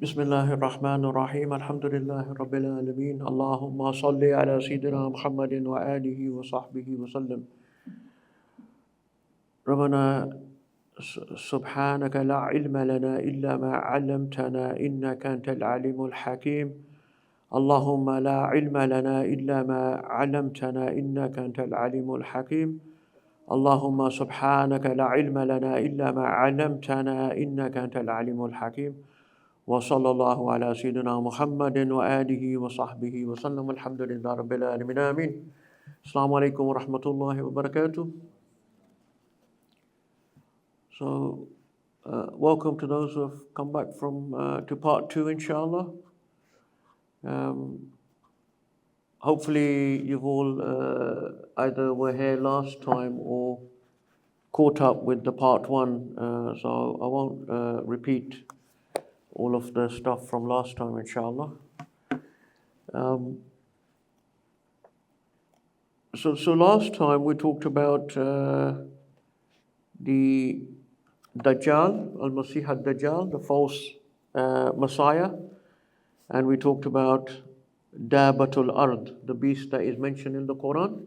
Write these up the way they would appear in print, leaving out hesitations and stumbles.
بسم الله الرحمن الرحيم الحمد لله رب العالمين اللهم صل على سيدنا محمد وآله وصحبه وسلم ربنا سبحانك لا علم لنا إلا ما علمتنا إنك أنت العليم الحكيم اللهم لا علم لنا إلا ما علمتنا إنك أنت العليم الحكيم اللهم سبحانك لا علم لنا إلا ما علمتنا إنك أنت العليم الحكيم وصلى الله على سيدنا محمد وآله وصحبه وسلم الحمد لله رب العالمين آمين Assalamu alaikum wa rahmatullahi wa barakatuh. So, welcome to those who have come back from to part 2, inshallah. Hopefully you've all either were here last time or caught up with the part 1, so I won't repeat all of the stuff from last time, inshallah. So last time we talked about the Dajjal, al-Masih al-Dajjal, the false Messiah, and we talked about Dabatul Ard, the beast that is mentioned in the Quran.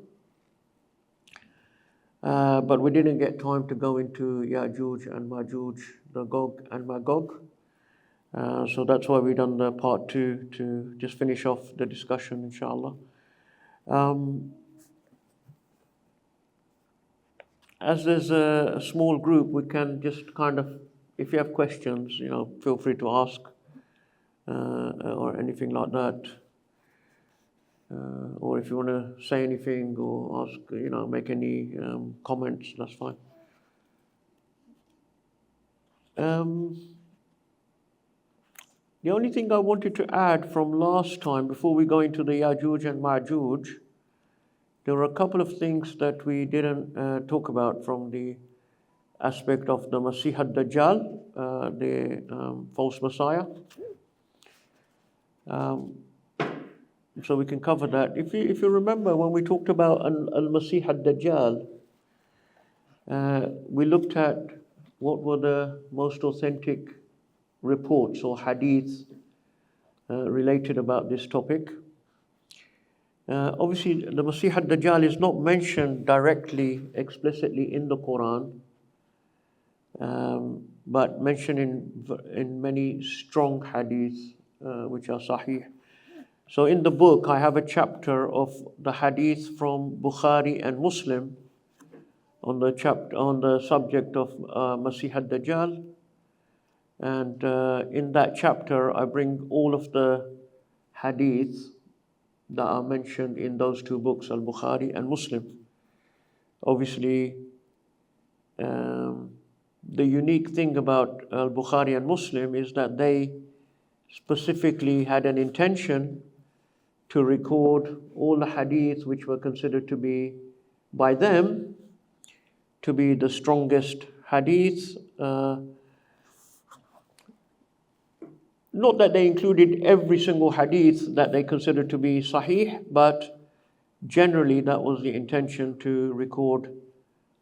But we didn't get time to go into Ya'juj and Ma'juj, the Gog and Magog. So that's why we've done the part 2 to just finish off the discussion, inshallah. As there's a small group, we can just kind of, if you have questions, feel free to ask or anything like that. Or if you want to say anything or ask, make any comments, that's fine. The only thing I wanted to add from last time, before we go into the Ya'juj and Ma'juj, there were a couple of things that we didn't talk about from the aspect of the Masih al-Dajjal, the false Messiah. So we can cover that. If you remember, when we talked about al-Masih al-Dajjal, we looked at what were the most authentic reports or hadiths related about this topic. Obviously, the Masih al-Dajjal is not mentioned directly, explicitly in the Quran, but mentioned in many strong hadiths which are sahih. So in the book, I have a chapter of the hadith from Bukhari and Muslim on the subject of Masih al-Dajjal. And in that chapter, I bring all of the hadiths that are mentioned in those two books, Al-Bukhari and Muslim. Obviously, the unique thing about Al-Bukhari and Muslim is that they specifically had an intention to record all the hadiths which were considered to be, by them, to be the strongest hadiths. Not that they included every single hadith that they considered to be sahih, but generally that was the intention, to record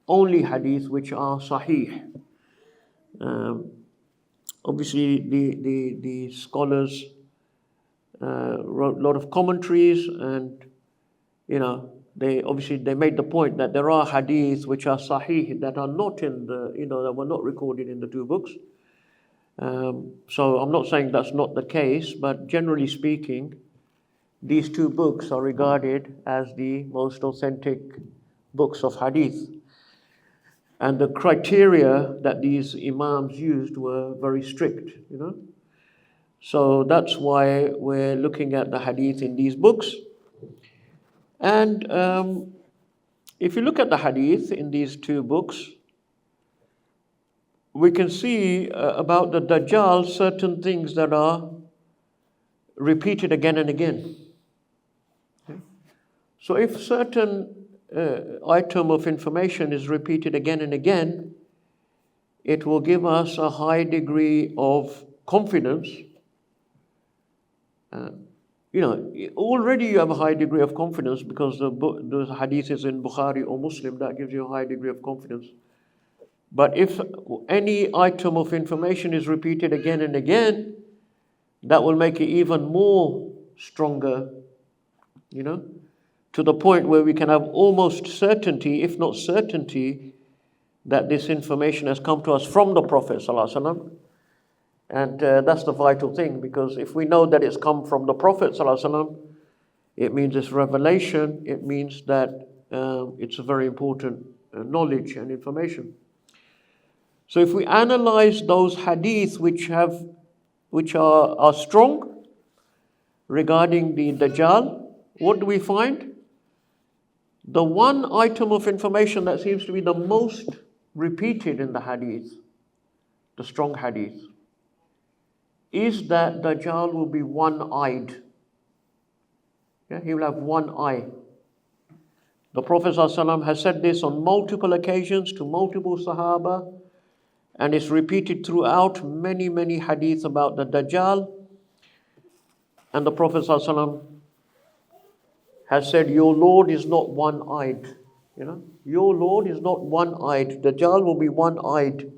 only hadith which are sahih. Obviously, the scholars wrote a lot of commentaries, and they made the point that there are hadiths which are sahih that are not in the that were not recorded in the two books. So I'm not saying that's not the case, but generally speaking, these two books are regarded as the most authentic books of hadith. And the criteria that these imams used were very strict, So that's why we're looking at the hadith in these books. And if you look at the hadith in these two books, we can see about the Dajjal certain things that are repeated again and again. Okay? So if certain item of information is repeated again and again, it will give us a high degree of confidence. Already you have a high degree of confidence because the hadith is in Bukhari or Muslim, that gives you a high degree of confidence. But if any item of information is repeated again and again, that will make it even more stronger, to the point where we can have almost certainty, if not certainty, that this information has come to us from the Prophet ﷺ. And that's the vital thing, because if we know that it's come from the Prophet ﷺ, it means it's revelation, it means that it's a very important knowledge and information. So if we analyze those hadith which are strong regarding the Dajjal, what do we find? The one item of information that seems to be the most repeated in the hadith, the strong hadith, is that Dajjal will be one-eyed. Yeah, he will have one eye. The Prophet ﷺ has said this on multiple occasions to multiple Sahaba, and it's repeated throughout many, many hadith about the Dajjal. And the Prophet ﷺ has said, your Lord is not one-eyed. Your Lord is not one-eyed. Dajjal will be one-eyed.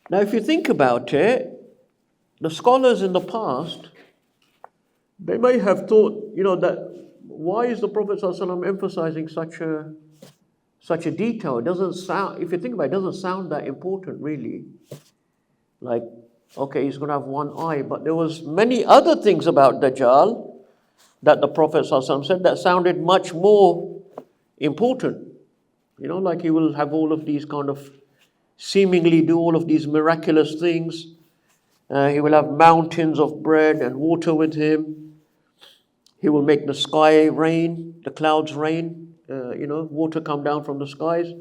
Now, if you think about it, the scholars in the past, they may have thought, that why is the Prophet ﷺ emphasizing such a detail? It doesn't sound, if you think about it, it doesn't sound that important, really. Like, okay, he's going to have one eye, but there was many other things about Dajjal that the Prophet ﷺ said that sounded much more important. Like he will have all of these kind of, seemingly do all of these miraculous things. He will have mountains of bread and water with him. He will make the sky rain, the clouds rain, water come down from the skies.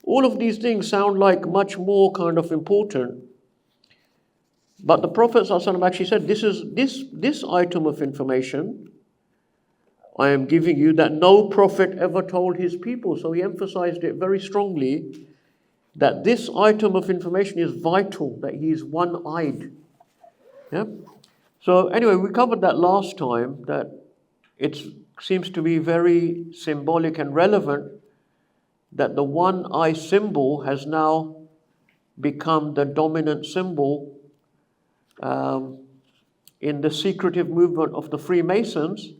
All of these things sound like much more kind of important. But the Prophet ﷺ actually said, this item of information I am giving you that no prophet ever told his people. So he emphasized it very strongly that this item of information is vital, that he is one-eyed. Yeah? So anyway, we covered that last time, that it seems to be very symbolic and relevant that the one-eye symbol has now become the dominant symbol in the secretive movement of the Freemasons,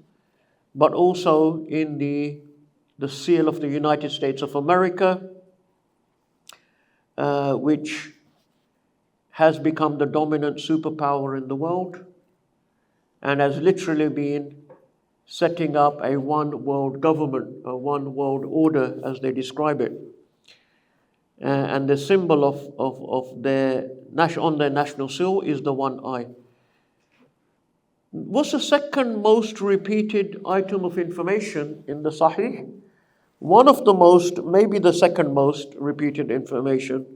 but also in the seal of the United States of America, which has become the dominant superpower in the world and has literally been setting up a one world government, a one world order as they describe it. And the symbol of their on their national seal is the one eye. What's the second most repeated item of information in the Sahih? One of the most, maybe the second most repeated information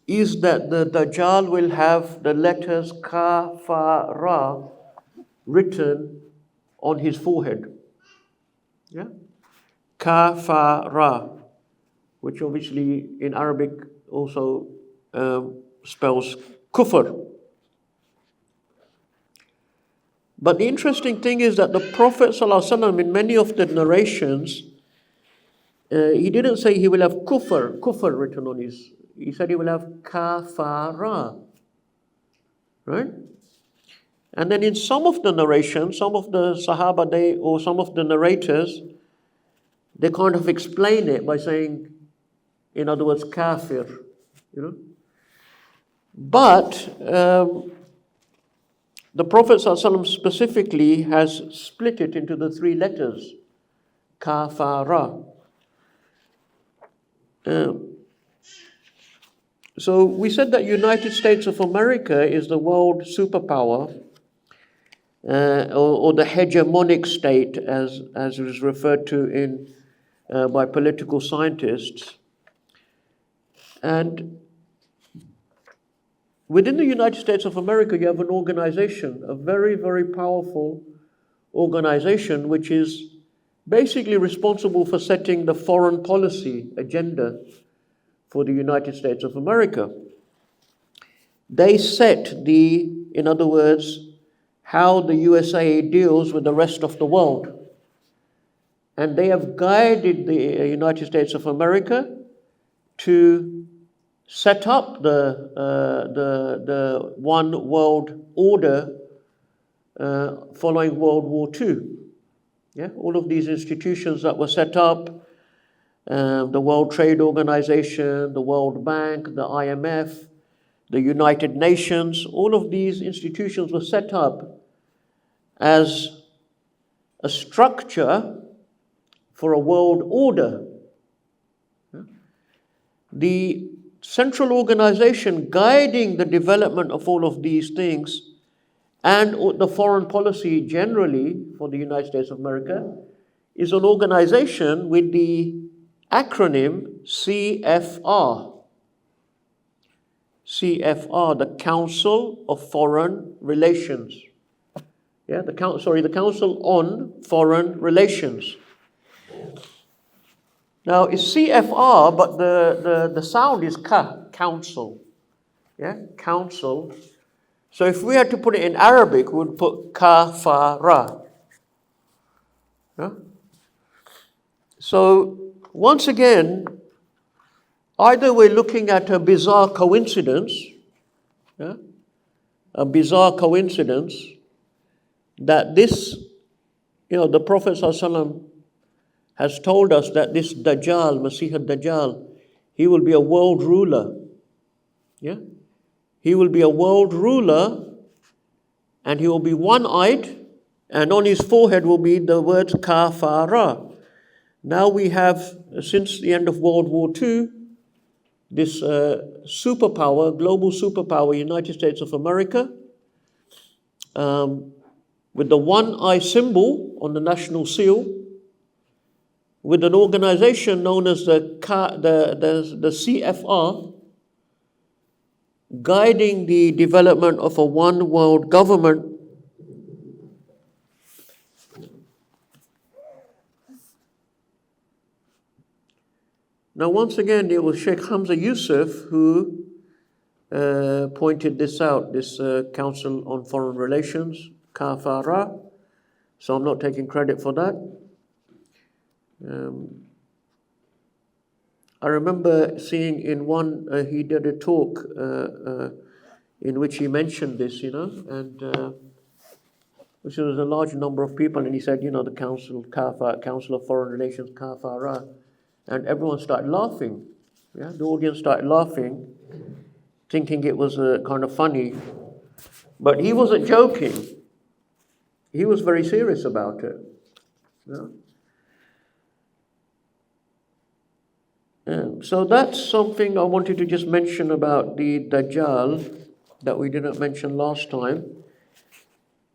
is that the Dajjal will have the letters Ka, Fa, Ra written on his forehead. Yeah? Ka, Fa, Ra, which obviously in Arabic also spells kufr. But the interesting thing is that the Prophet ﷺ, in many of the narrations, he didn't say he will have kufr written on his. He said he will have kafara. Right? And then in some of the narrations, some of the Sahaba, or some of the narrators, they kind of explain it by saying, in other words, kafir. But the Prophet ﷺ specifically has split it into the three letters, kafara. So we said that United States of America is the world superpower, or the hegemonic state, as it is referred to by political scientists. And within the United States of America, you have an organization, a very, very powerful organization, which is basically responsible for setting the foreign policy agenda for the United States of America. They set in other words, how the USA deals with the rest of the world. And they have guided the United States of America to set up the one world order following World War II. Yeah, all of these institutions that were set up, the World Trade Organization, the World Bank, the IMF, the United Nations, all of these institutions were set up as a structure for a world order. The central organization guiding the development of all of these things and the foreign policy generally for the United States of America is an organization with the acronym CFR. CFR, the Council of Foreign Relations. Yeah, the Council on Foreign Relations. Now it's CFR, but the sound is ka, council. Yeah, council. So if we had to put it in Arabic, we would put kafara. Yeah? So once again, either we're looking at a bizarre coincidence, yeah? A bizarre coincidence that this, the Prophet ﷺ has told us that this Dajjal, Masih al-Dajjal, he will be a world ruler. Yeah? He will be a world ruler and he will be one-eyed and on his forehead will be the words kafara. Now we have, since the end of World War II, this superpower, global superpower, United States of America, with the one-eye symbol on the national seal, with an organization known as the CFR, guiding the development of a one world government. Now, once again, it was Sheikh Hamza Yusuf who pointed this out, this Council on Foreign Relations, Kafara. So I'm not taking credit for that. I remember seeing in one, he did a talk in which he mentioned this, and which was a large number of people, and he said, the Council of Foreign Relations, Kafara, and everyone started laughing. Yeah, the audience started laughing, thinking it was kind of funny, but he wasn't joking. He was very serious about it. Yeah. So that's something I wanted to just mention about the Dajjal that we didn't mention last time.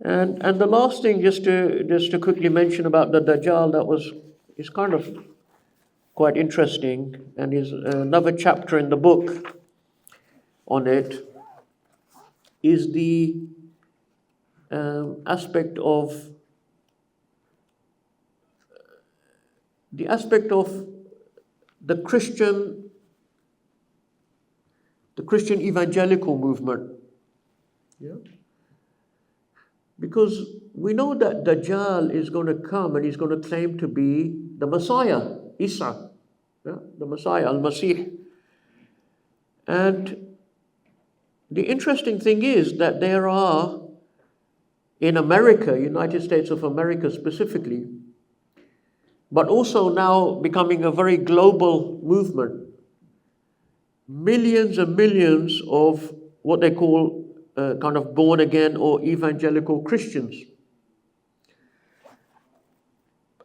And the last thing, just to quickly mention about the Dajjal, is kind of quite interesting, and is another chapter in the book on it, is the aspect of the Christian evangelical movement. Yeah? Because we know that Dajjal is going to come and he's going to claim to be the Messiah, Isa, yeah? The Messiah, Al-Masih. And the interesting thing is that there are, in America, United States of America specifically, but also now becoming a very global movement, millions and millions of what they call kind of born again or evangelical Christians.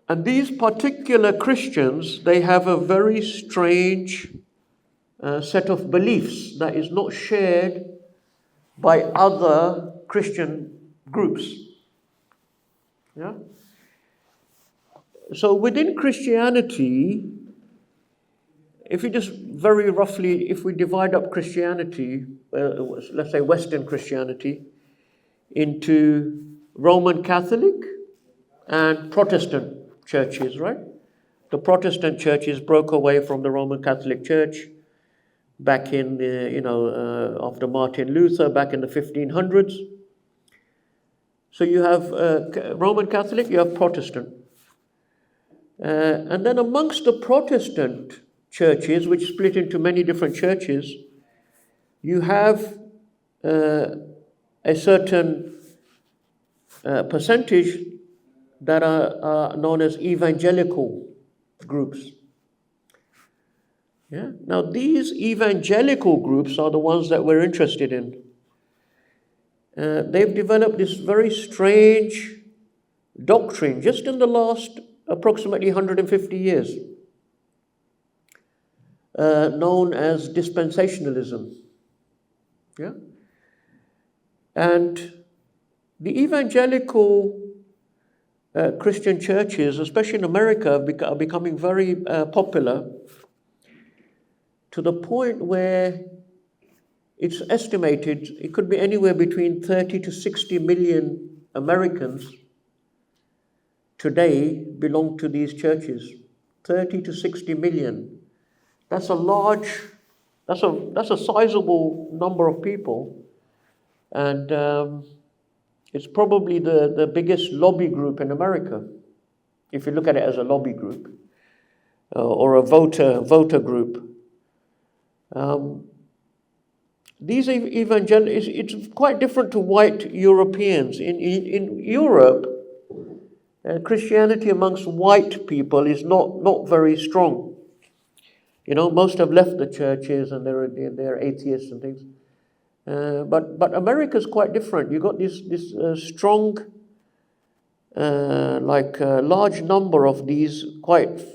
And these particular Christians, they have a very strange set of beliefs that is not shared by other Christian groups. Yeah? So within Christianity, if you just very roughly, if we divide up Christianity, let's say Western Christianity, into Roman Catholic and Protestant churches, right? The Protestant churches broke away from the Roman Catholic Church back in the, after Martin Luther, back in the 1500s. So you have Roman Catholic, you have Protestant. And then amongst the Protestant churches, which split into many different churches, you have a certain percentage that are known as evangelical groups. Yeah? Now, these evangelical groups are the ones that we're interested in. They've developed this very strange doctrine just in the last approximately 150 years, known as dispensationalism. Yeah? And the evangelical Christian churches, especially in America, are becoming very popular, to the point where it's estimated it could be anywhere between 30 to 60 million Americans today belong to these churches. 30 to 60 million. That's a sizable number of people. And it's probably the biggest lobby group in America, if you look at it as a lobby group, or a voter group. These evangelicals, it's quite different to white Europeans. In Europe, Christianity amongst white people is not very strong. You know, most have left the churches and they're atheists and things. But America's quite different. You got this strong, large number of these quite.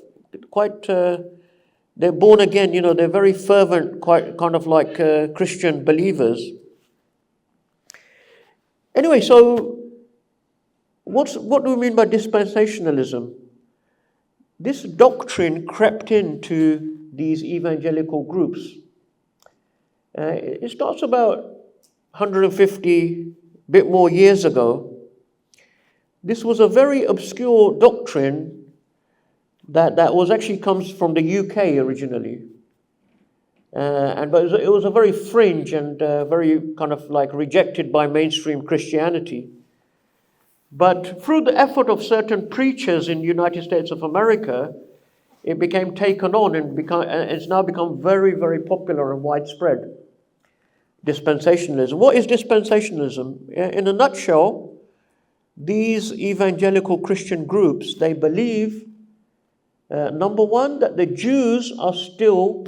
They're born again. You know, they're very fervent, quite kind of like Christian believers. Anyway, so what do we mean by dispensationalism? This doctrine crept into these evangelical groups. It starts about 150, bit more years ago. This was a very obscure doctrine that was actually comes from the UK originally. But it was a very fringe and very kind of like rejected by mainstream Christianity. But through the effort of certain preachers in the United States of America, it became taken on and it's now become very, very popular and widespread. Dispensationalism. What is dispensationalism? In a nutshell, these evangelical Christian groups, they believe, number one, that the Jews are still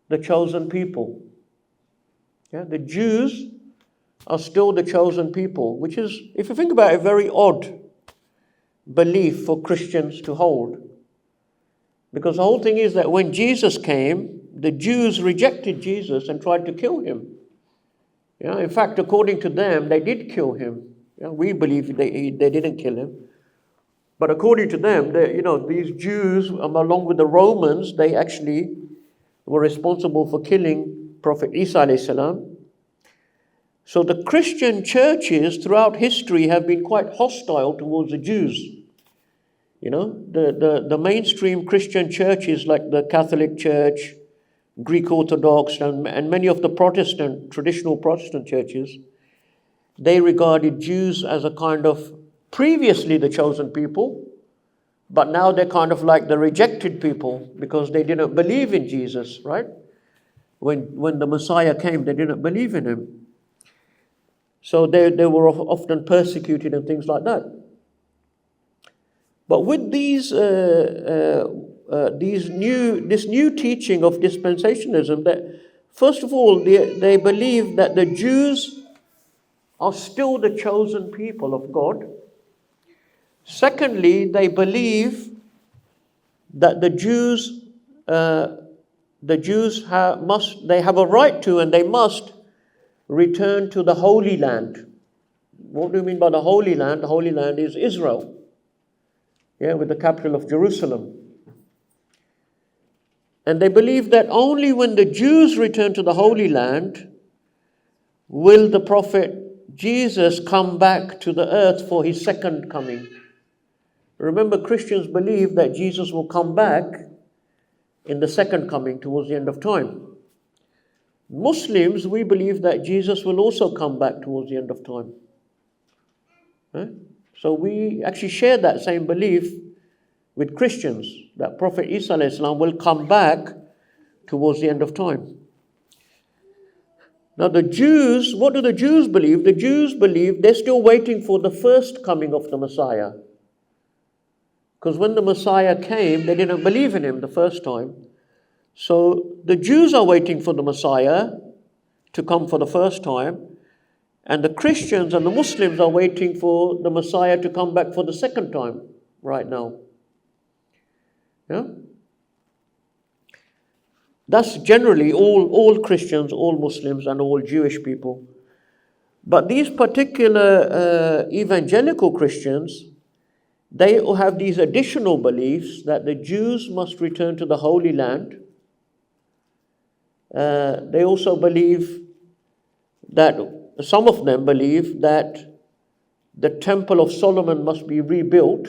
the chosen people. Yeah, the Jews are still the chosen people, which is, if you think about it, a very odd belief for Christians to hold. Because the whole thing is that when Jesus came, the Jews rejected Jesus and tried to kill him. Yeah, in fact, according to them, they did kill him. Yeah, we believe they didn't kill him. But according to them, these Jews, along with the Romans, they actually were responsible for killing Prophet Isa alayhi salam. So the Christian churches throughout history have been quite hostile towards the Jews. You know, the mainstream Christian churches like the Catholic Church, Greek Orthodox, and many of the traditional Protestant churches, they regarded Jews as a kind of previously the chosen people, but now they're kind of like the rejected people because they didn't believe in Jesus, right? When the Messiah came, they didn't believe in him. So they were often persecuted and things like that. But with this new teaching of dispensationalism, that first of all they believe that the Jews are still the chosen people of God. Secondly, they believe that the Jews have a right to and they must return to the Holy Land. What do you mean by the Holy Land? The Holy Land is Israel. Yeah, with the capital of Jerusalem. And they believe that only when the Jews return to the Holy Land will the prophet Jesus come back to the earth for his second coming. Remember, Christians believe that Jesus will come back in the second coming towards the end of time. Muslims, we believe that Jesus will also come back towards the end of time. So we actually share that same belief with Christians, that Prophet Isa alayhi salam will come back towards the end of time. Now the Jews, what do the Jews believe? The Jews believe they're still waiting for the first coming of the Messiah. Because when the Messiah came, they didn't believe in him the first time. So the Jews are waiting for the Messiah to come for the first time. And the Christians and the Muslims are waiting for the Messiah to come back for the second time right now. Yeah? That's generally all Christians, all Muslims, and all Jewish people. But these particular evangelical Christians, they have these additional beliefs that the Jews must return to the Holy Land. They also believe that, some of them believe that the Temple of Solomon must be rebuilt.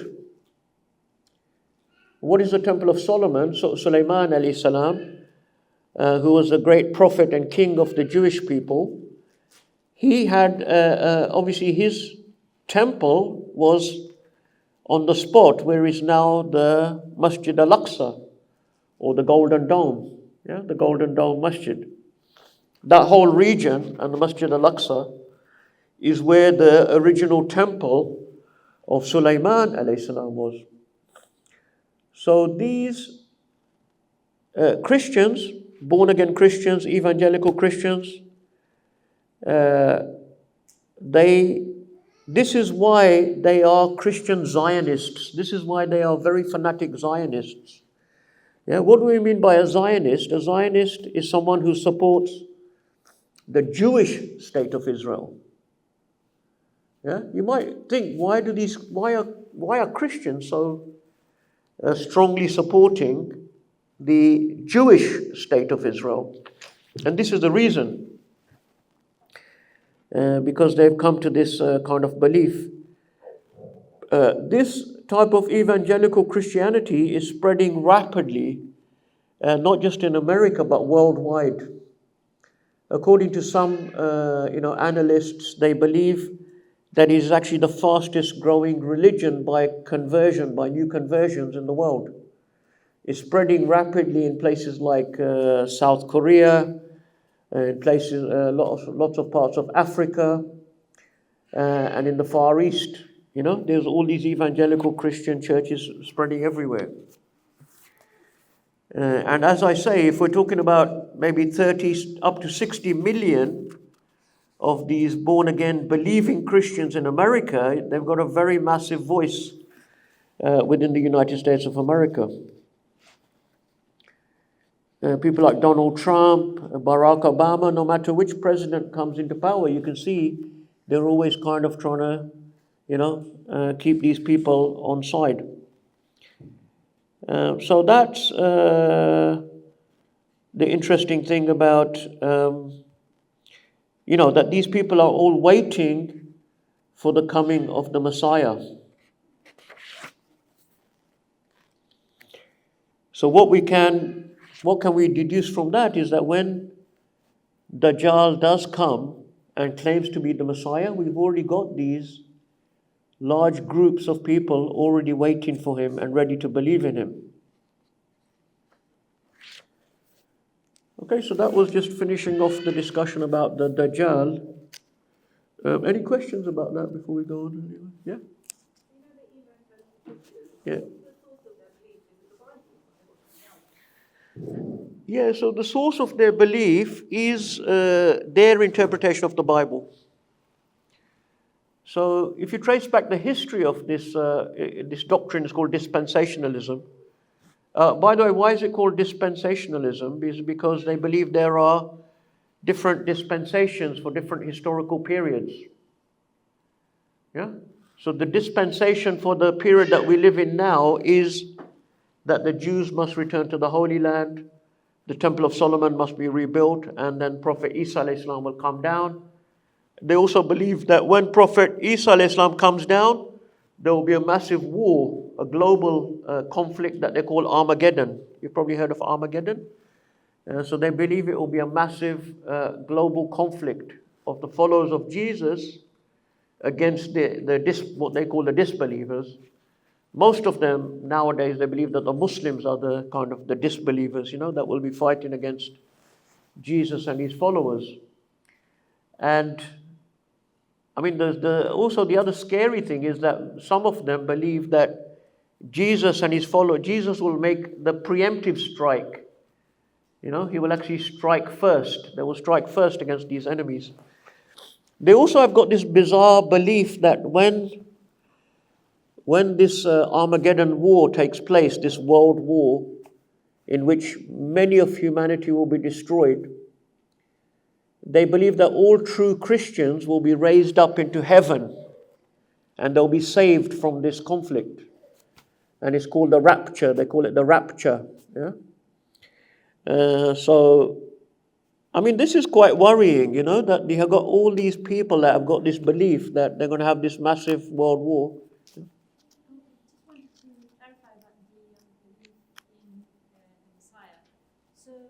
What is the Temple of Solomon? So Sulayman alayhi salam, who was a great prophet and king of the Jewish people, he had, obviously his temple was on the spot where is now the Masjid al-Aqsa, or the Golden Dome, the Golden Dome Masjid. That whole region and the Masjid al-Aqsa is where the original temple of Sulayman alayhi salam was. So these Christians, born-again Christians, evangelical Christians, this is why they are Christian Zionists. This is why they are very fanatic Zionists. Yeah, what do we mean by a Zionist? A Zionist is someone who supports the Jewish state of Israel. Yeah, you might think, why are Christians so strongly supporting the Jewish state of Israel? And this is the reason. Because they've come to this kind of belief. This type of evangelical Christianity is spreading rapidly, not just in America, but worldwide. According to some analysts, they believe that it is actually the fastest growing religion by conversion, by new conversions in the world. It's spreading rapidly in places like South Korea, in places, lots of parts of Africa, and in the Far East. There's all these evangelical Christian churches spreading everywhere. And as I say, if we're talking about maybe 30 up to 60 million of these born-again believing Christians in America, they've got a very massive voice within the United States of America. People like Donald Trump, Barack Obama, no matter which president comes into power, you can see they're always kind of trying to, keep these people on side. So that's the interesting thing about, that these people are all waiting for the coming of the Messiah. So what can we deduce from that is that when Dajjal does come and claims to be the Messiah, we've already got these large groups of people already waiting for him and ready to believe in him. Okay, so that was just finishing off the discussion about the Dajjal. Any questions about that before we go on? Yeah? Yeah. Yeah, so the source of their belief is their interpretation of the Bible. So if you trace back the history of this doctrine, is called dispensationalism. By the way, why is it called dispensationalism? Because they believe there are different dispensations for different historical periods. Yeah? So the dispensation for the period that we live in now is that the Jews must return to the Holy Land, the Temple of Solomon must be rebuilt, and then Prophet Isa alayhi salam will come down. They also believe that when Prophet Isa alayhi salam comes down, there will be a massive war, a global conflict that they call Armageddon. You've probably heard of Armageddon. So they believe it will be a massive global conflict of the followers of Jesus against what they call the disbelievers. Most of them nowadays, they believe that the Muslims are the kind of the disbelievers, that will be fighting against Jesus and his followers. And I mean, also the other scary thing is that some of them believe that Jesus and his followers, Jesus will make the preemptive strike. You know, he will actually strike first. They will strike first against these enemies. They also have got this bizarre belief that when this Armageddon war takes place, this world war, in which many of humanity will be destroyed, they believe that all true Christians will be raised up into heaven and they'll be saved from this conflict. And it's called the rapture. They call it the rapture. Yeah? So, I mean, this is quite worrying, you know, that they have got all these people that have got this belief that they're going to have this massive world war. Just wanted to clarify about the belief in the Messiah. So,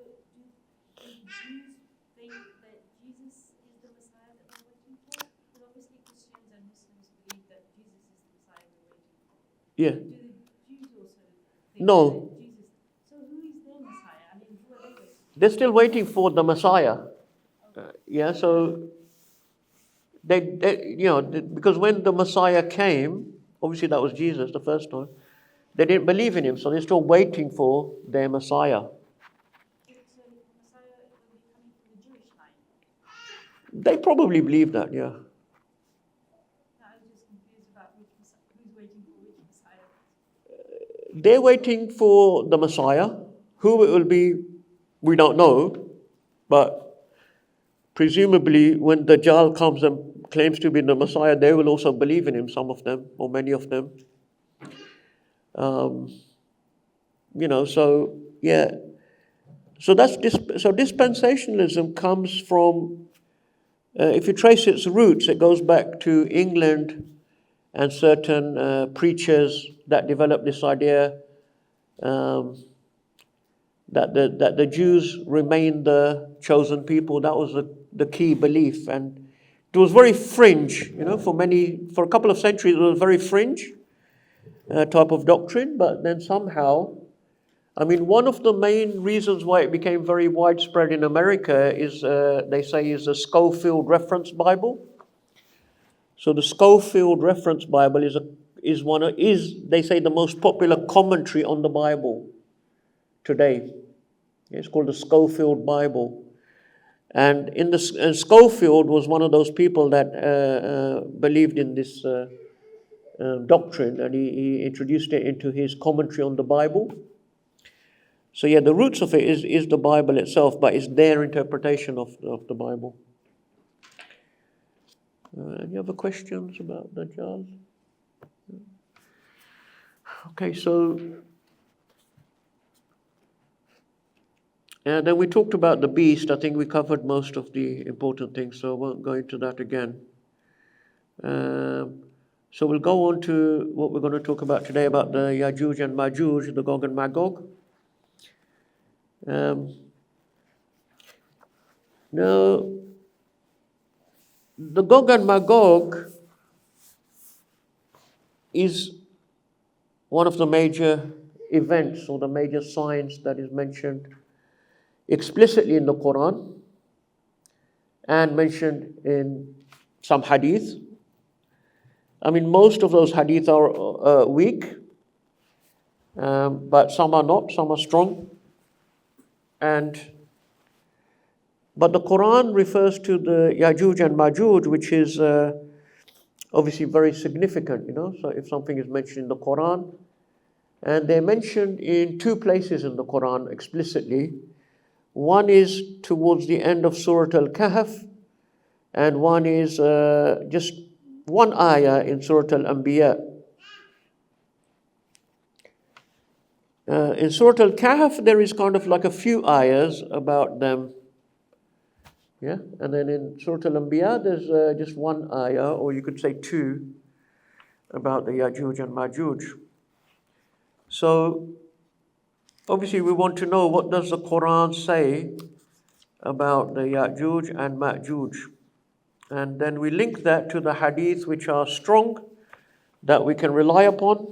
do the Jews think that Jesus is the Messiah that they're waiting for? Because obviously Christians and Muslims believe that Jesus is the Messiah they're waiting for. Yeah. Do the Jews also think No. that Jesus? So, who is their Messiah? I mean, who are they waiting for? They're still waiting for the Messiah. Yeah, so because when the Messiah came, obviously that was Jesus the first time, they didn't believe in him, so they're still waiting for their Messiah. So, the Messiah will be coming from the Jewish line. They probably believe that, yeah. I was just confused about who's waiting for which Messiah. They're waiting for the Messiah. Who it will be, we don't know, but presumably when Dajjal comes and claims to be the Messiah, they will also believe in him, some of them, or many of them. So yeah. So so dispensationalism comes from, if you trace its roots, it goes back to England and certain preachers that developed this idea that the Jews remain the chosen people. That was the key belief, and it was very fringe. You know, for a couple of centuries, it was very fringe type of doctrine. But then somehow, I mean, one of the main reasons why it became very widespread in America is they say is the Schofield Reference Bible. So the Schofield Reference Bible is they say the most popular commentary on the Bible today. It's called the Schofield Bible. And Schofield was one of those people that believed in this doctrine, and he introduced it into his commentary on the Bible. So yeah, the roots of it is the Bible itself, but it's their interpretation of the Bible. Any other questions about Dajjal? Okay, so and then we talked about the beast. I think we covered most of the important things, so I won't go into that again. So we'll go on to what we're going to talk about today, about the Yajuj and Majuj, the Gog and Magog. Now, the Gog and Magog is one of the major events or the major signs that is mentioned explicitly in the Quran and mentioned in some hadith. I mean, most of those hadith are weak, but some are not, some are strong. But the Quran refers to the Yajuj and Majuj, which is obviously very significant, you know. So if something is mentioned in the Quran, and they're mentioned in two places in the Quran explicitly. One is towards the end of Surah Al-Kahf, and one is just one ayah in Surah Al-Anbiya. In Surah Al-Kahf, there is kind of like a few ayahs about them. Yeah, and then in Surah Al-Anbiya, there's just one ayah, or you could say two, about the Yajuj and Majuj. So, obviously, we want to know, what does the Quran say about the Yajuj and Majuj? And then we link that to the hadith which are strong, that we can rely upon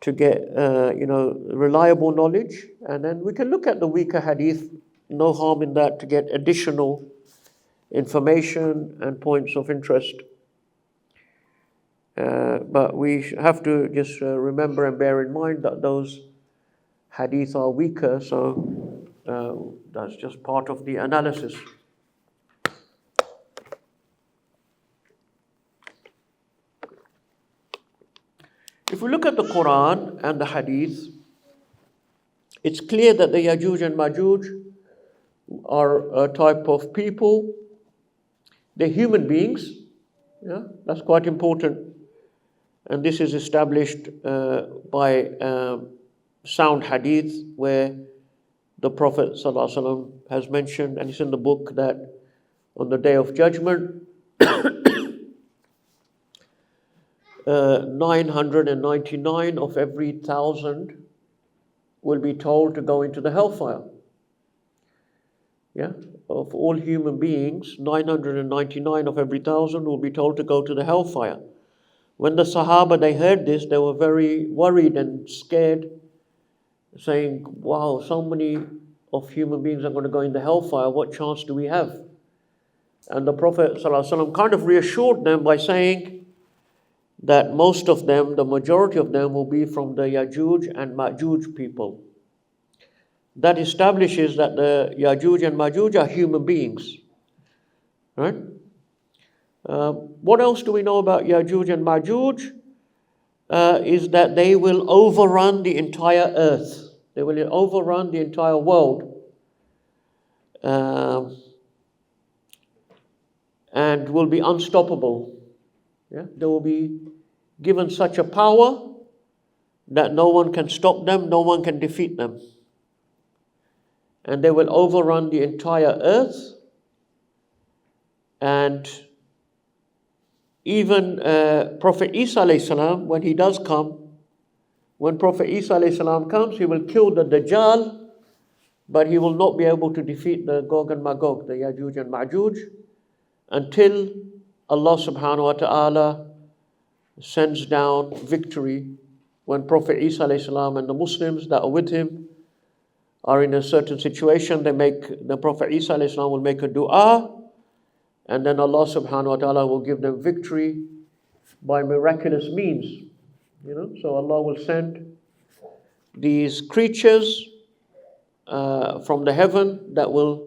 to get, reliable knowledge. And then we can look at the weaker hadith, no harm in that, to get additional information and points of interest. But we have to just remember and bear in mind that those hadith are weaker, so that's just part of the analysis. If we look at the Quran and the hadith, it's clear that the Yajuj and Majuj are a type of people. They're human beings. Yeah, that's quite important. And this is established by sound hadith, where the Prophet ﷺ has mentioned, and it's in the book, that on the Day of Judgment, 999 of every 1,000 will be told to go into the hellfire. Yeah, of all human beings, 999 of every 1,000 will be told to go to the hellfire. When the Sahaba, they heard this, they were very worried and scared, saying, wow, so many of human beings are going to go in the hellfire, what chance do we have? And the Prophet ﷺ kind of reassured them by saying that most of them, the majority of them, will be from the Yajuj and Majuj people. That establishes that the Yajuj and Majuj are human beings. Right? What else do we know about Yajuj and Majuj? Is that they will overrun the entire earth. They will overrun the entire world. And will be unstoppable. Yeah? They will be given such a power that no one can stop them, no one can defeat them. And they will overrun the entire earth. And even Prophet Isa alayhi salam, when he does come, when Prophet Isa alayhi salam comes, he will kill the Dajjal, but he will not be able to defeat the Gog and Magog, the Yajuj and Majuj, until Allah subhanahu wa ta'ala sends down victory. When Prophet Isa alayhi salam and the Muslims that are with him are in a certain situation, the Prophet Isa alayhi salam will make a dua, and then Allah subhanahu wa ta'ala will give them victory by miraculous means. So Allah will send these creatures from the heaven that will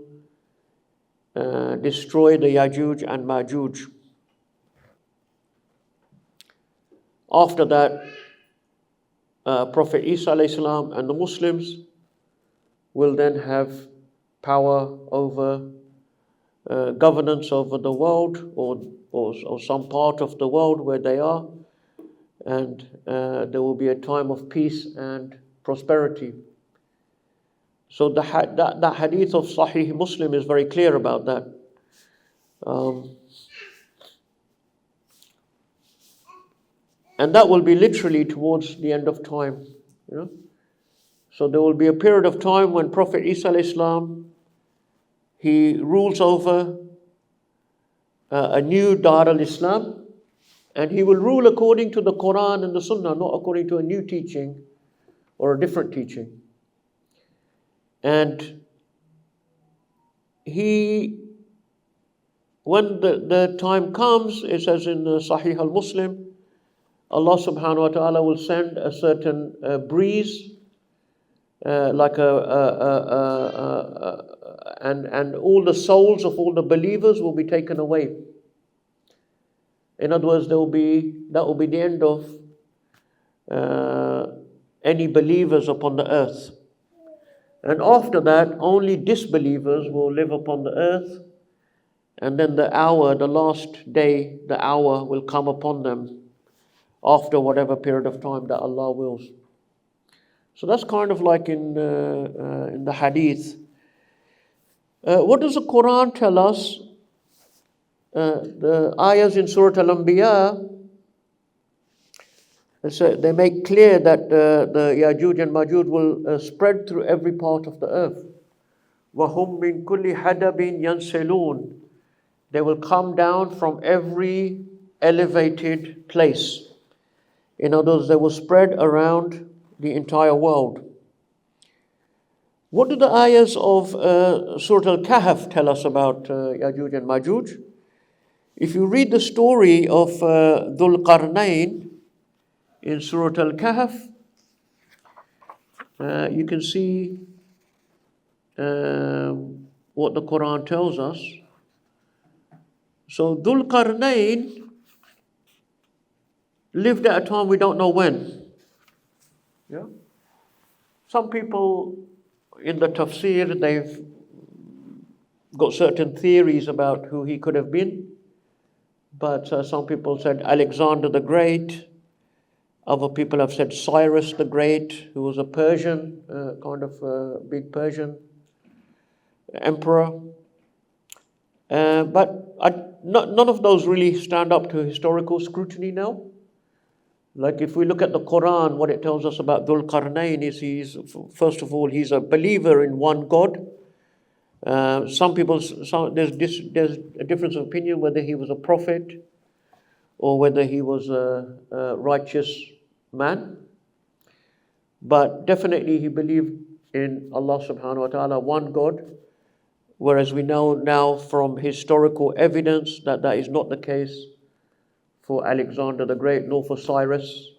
destroy the Yajuj and Majuj. After that, Prophet Isa alayhi salam and the Muslims will then have power over governance over the world, or some part of the world where they are, and there will be a time of peace and prosperity. So that hadith of Sahih Muslim is very clear about that. And that will be literally towards the end of time. So there will be a period of time when Prophet Isa alayhi salam, he rules over a new Dar al-Islam, and he will rule according to the Quran and the Sunnah, not according to a new teaching or a different teaching. And when the time comes, it says in the Sahih al-Muslim, Allah subhanahu wa ta'ala will send a certain breeze, like and all the souls of all the believers will be taken away. In other words, that will be the end of any believers upon the earth. And after that, only disbelievers will live upon the earth. And then the last day, the hour will come upon them after whatever period of time that Allah wills. So that's kind of like in the hadith. What does the Quran tell us? The ayahs in Surah Al-Anbiya, they make clear that the Yajuj and Majuj will spread through every part of the earth. وَهُمْ مِنْ كُلِّ حَدَبٍ يَنْسَلُونَ. They will come down from every elevated place. In other words, they will spread around the entire world. What do the ayahs of Surah Al-Kahf tell us about Yajuj and Majuj? If you read the story of Dhul Qarnayn in Surah Al-Kahf, you can see what the Quran tells us. So Dhul Qarnayn lived at a time we don't know when. Yeah? Some people in the tafsir, they've got certain theories about who he could have been. But some people said Alexander the Great. Other people have said Cyrus the Great, who was a Persian, kind of big Persian emperor. But none of those really stand up to historical scrutiny now. Like if we look at the Quran, what it tells us about Dhul Qarnayn is first of all, he's a believer in one God. Some people, there's a difference of opinion whether he was a prophet or whether he was a righteous man. But definitely he believed in Allah subhanahu wa ta'ala, one God. Whereas we know now from historical evidence that is not the case for Alexander the Great, nor for Cyrus,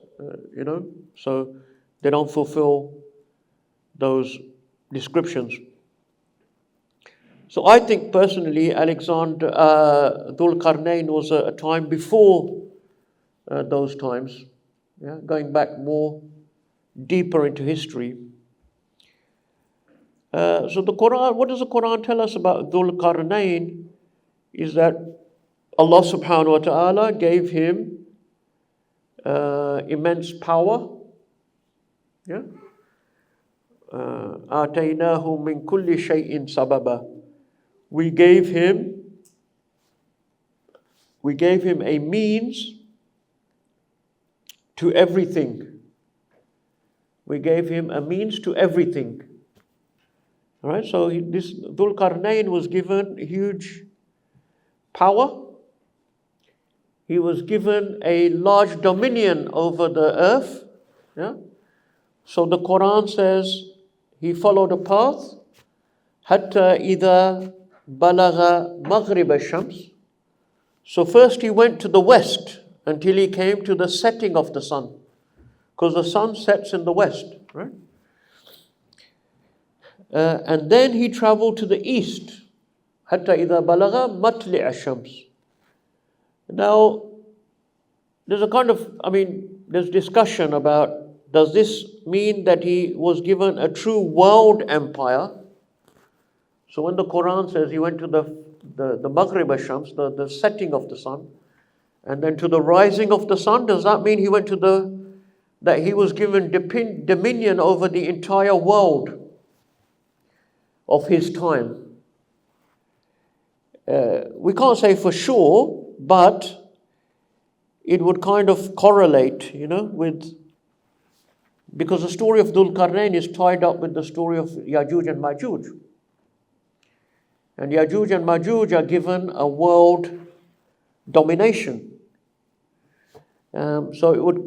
So they don't fulfill those descriptions. So I think personally, Dhul Qarnayn was a time before those times, going back more deeper into history. So the Quran, what does the Quran tell us about Dhul Qarnayn? Is that Allah subhanahu wa ta'ala gave him immense power. Yeah. آتَيْنَاهُ مِنْ كُلِّ شَيْءٍ سَبَبًا. We gave him a means to everything. We gave him a means to everything. All right, so this Dhul Qarnayn was given huge power. He was given a large dominion over the earth. Yeah? So the Quran says he followed a path حتى إذا بلغ مغرب الشمس. So first he went to the west until he came to the setting of the sun, because the sun sets in the west, right? And then he traveled to the east حتى إذا بلغ مطلع الشمس. Now, there's discussion about, does this mean that he was given a true world empire? So when the Quran says he went to the Maghrib al-Shams, the setting of the sun, and then to the rising of the sun, does that mean he went to that he was given dominion over the entire world of his time? We can't say for sure, but it would kind of correlate, because the story of Dhul Qarnayn is tied up with the story of Yajuj and Majuj. And Yajuj and Majuj are given a world domination. So it would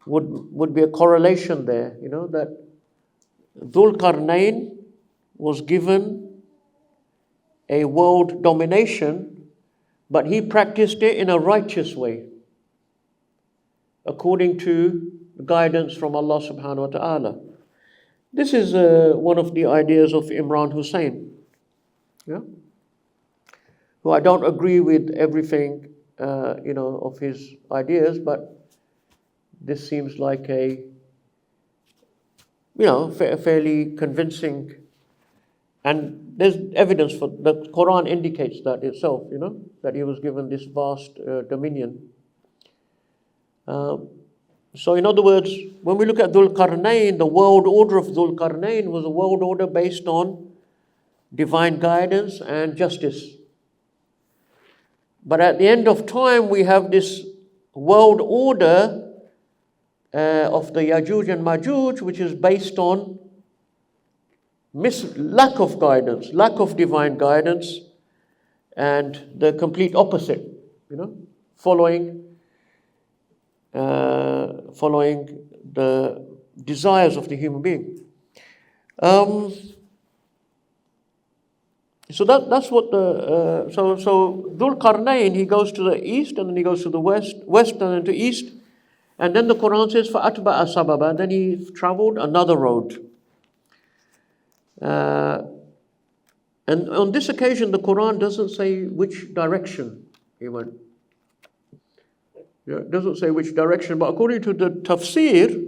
would be a correlation there, that Dhul Qarnayn was given a world domination, but he practiced it in a righteous way, according to guidance from Allah subhanahu wa ta'ala. This is one of the ideas of Imran Hussein, who I don't agree with everything, of his ideas, but this seems like a fairly convincing, and there's evidence for the Quran indicates that itself, that he was given this vast dominion. So in other words, when we look at Dhul Qarnayn, the world order of Dhul Qarnayn was a world order based on divine guidance and justice. But at the end of time, we have this world order of the Yajuj and Majuj, which is based on lack of guidance, lack of divine guidance, and the complete opposite, following following the desires of the human being. So that's what the so Dhul Qarnayn, he goes to the east and then he goes to the west and then to east, and then the Quran says فَأَتْبَعَ سَبَبًا, then he traveled another road. And on this occasion, the Quran doesn't say which direction he went. Yeah, it doesn't say which direction, but according to the tafsir,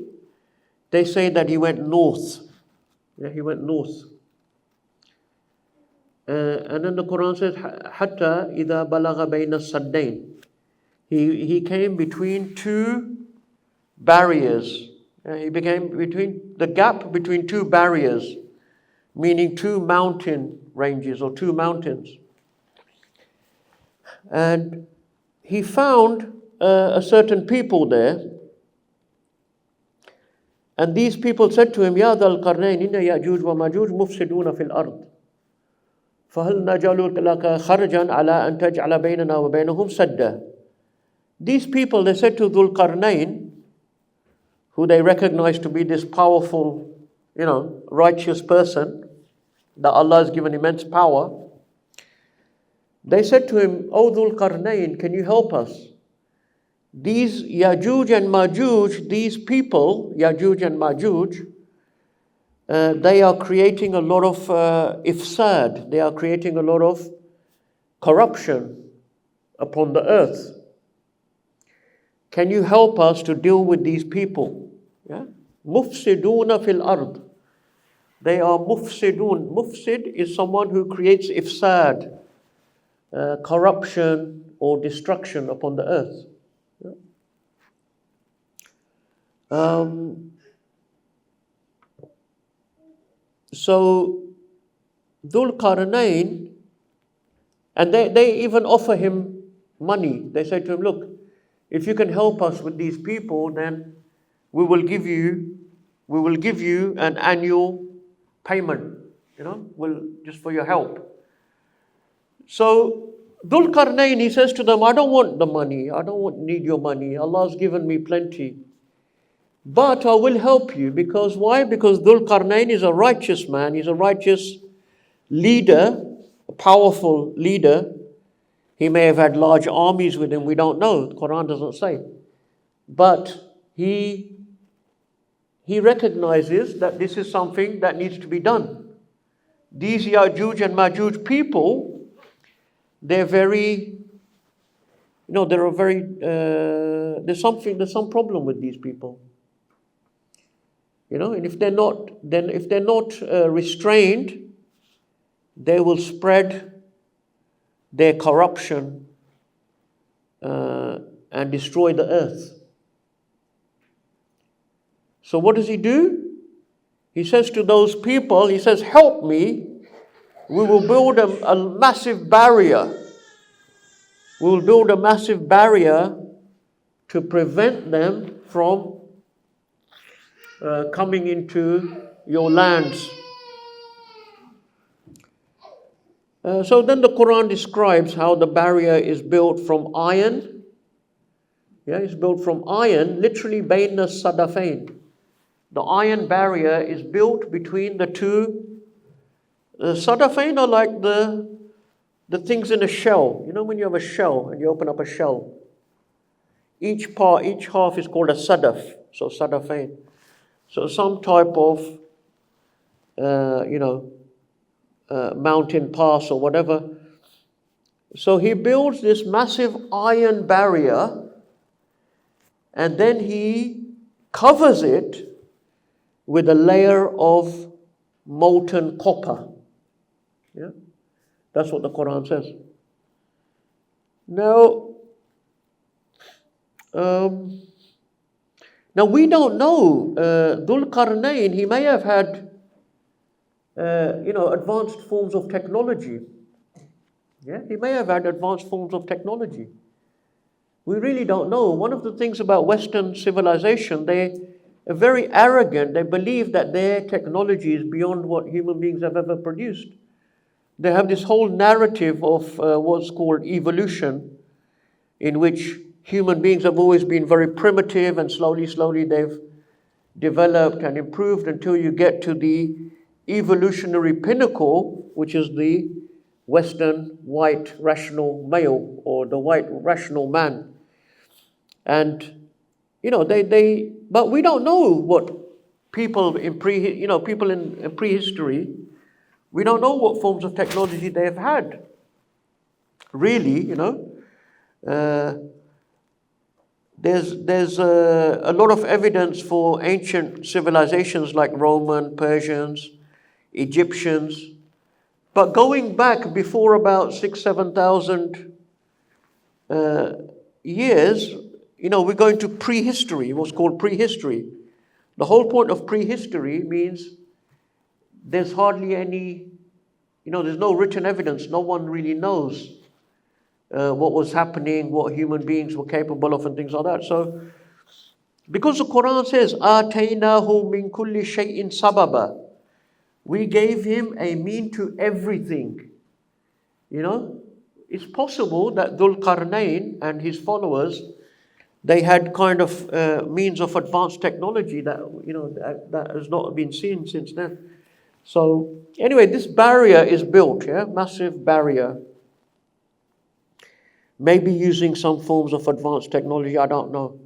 they say that he went north. Yeah, he went north. And then the Quran says, حَتَّى إِذَا بَلَغَ بَيْنَ السَّدَّيْنِ. He came between two barriers. He became between the gap between two barriers, meaning two mountain ranges or two mountains. And he found a certain people there. And these people said to him, يَا ذَا الْقَرْنَيْنِ إِنَّ يَأْجُوجَ وَمَأْجُوجَ مُفْسِدُونَ فِي الْأَرْضِ فَهَلْ نَجْعَلُ لَكَ خَرْجًا عَلَىٰ أَن تَجْعَلَ بَيْنَنَا وَبَيْنَهُمْ سَدًّا. These people, they said to Dhul Qarnayn, who they recognized to be this powerful, righteous person, that Allah has given immense power. They said to him, O Dhul Qarnayn, can you help us? These Yajuj and Majuj, these people, Yajuj and Majuj, they are creating a lot of ifsad. They are creating a lot of corruption upon the earth. Can you help us to deal with these people? Yeah? Mufsiduna fil ard. They are mufsidun. Mufsid is someone who creates ifsad, corruption or destruction upon the earth. Yeah? So Dhul Qarnayn, and they even offer him money. They say to him, look, if you can help us with these people, then we will give you an annual payment, just for your help. So Dhul Qarnayn, he says to them, I don't want the money. I don't need your money. Allah has given me plenty. But I will help you. Because why? Because Dhul Qarnayn is a righteous man. He's a righteous leader, a powerful leader. He may have had large armies with him. We don't know. The Quran doesn't say. But he recognizes that this is something that needs to be done. These Yajuj and Majuj people, they're very, there's some problem with these people. And if they're not restrained, they will spread their corruption and destroy the earth. So what does he do? He says to those people, he says, help me. We will build a massive barrier. We will build a massive barrier to prevent them from coming into your lands. So then the Quran describes how the barrier is built from iron. Yeah, it's built from iron, literally bayna sadafain. The iron barrier is built between the two. Sadafain are like the things in a shell. When you have a shell and you open up a shell, each half is called a sadaf. So sadafain. So some type of, mountain pass or whatever. So he builds this massive iron barrier, and then he covers it with a layer of molten copper. Yeah, that's what the Quran says. Now we don't know. Dhul Qarnayn, he may have had, advanced forms of technology. Yeah, he may have had advanced forms of technology. We really don't know. One of the things about Western civilization, they are very arrogant. They believe that their technology is beyond what human beings have ever produced. They have this whole narrative of what's called evolution, in which human beings have always been very primitive, and slowly they've developed and improved until you get to the evolutionary pinnacle, which is the Western white rational male, or the white rational man. And but we don't know what people in prehistory, we don't know what forms of technology they have had. Really, there's a lot of evidence for ancient civilizations like Roman, Persians, Egyptians. But going back before about 7,000 years, we're going to prehistory, what's called prehistory. The whole point of prehistory means there's hardly any, there's no written evidence. No one really knows what was happening, what human beings were capable of, and things like that. So, because the Quran says, آتَيْنَاهُ مِن كُلِّ شَيْءٍ سَبَبًا, we gave him a mean to everything. It's possible that Dhul Qarnayn and his followers, they had kind of means of advanced technology that that has not been seen since then. So anyway, this barrier is built, massive barrier. Maybe using some forms of advanced technology, I don't know.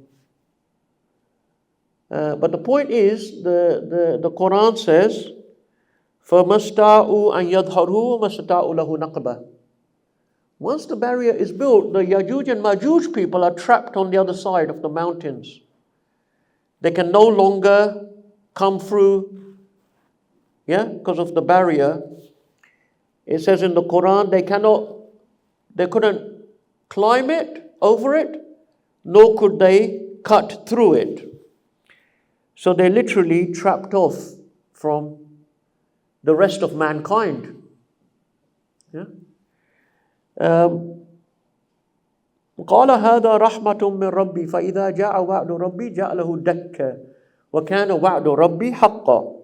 But the point is, the Quran says, فَمَسْتَعُوا أَن يَظْهَرُوا وَمَسْتَعُوا لَهُ نَقْبًا. Once the barrier is built, the Yajuj and Majuj people are trapped on the other side of the mountains. They can no longer come through, because of the barrier. It says in the Quran, they couldn't climb it, over it, nor could they cut through it. So they're literally trapped off from the rest of mankind. قال هذا رحمة من ربي فإذا جاء وعد ربي جعله دكا وكان وعد ربي حقا.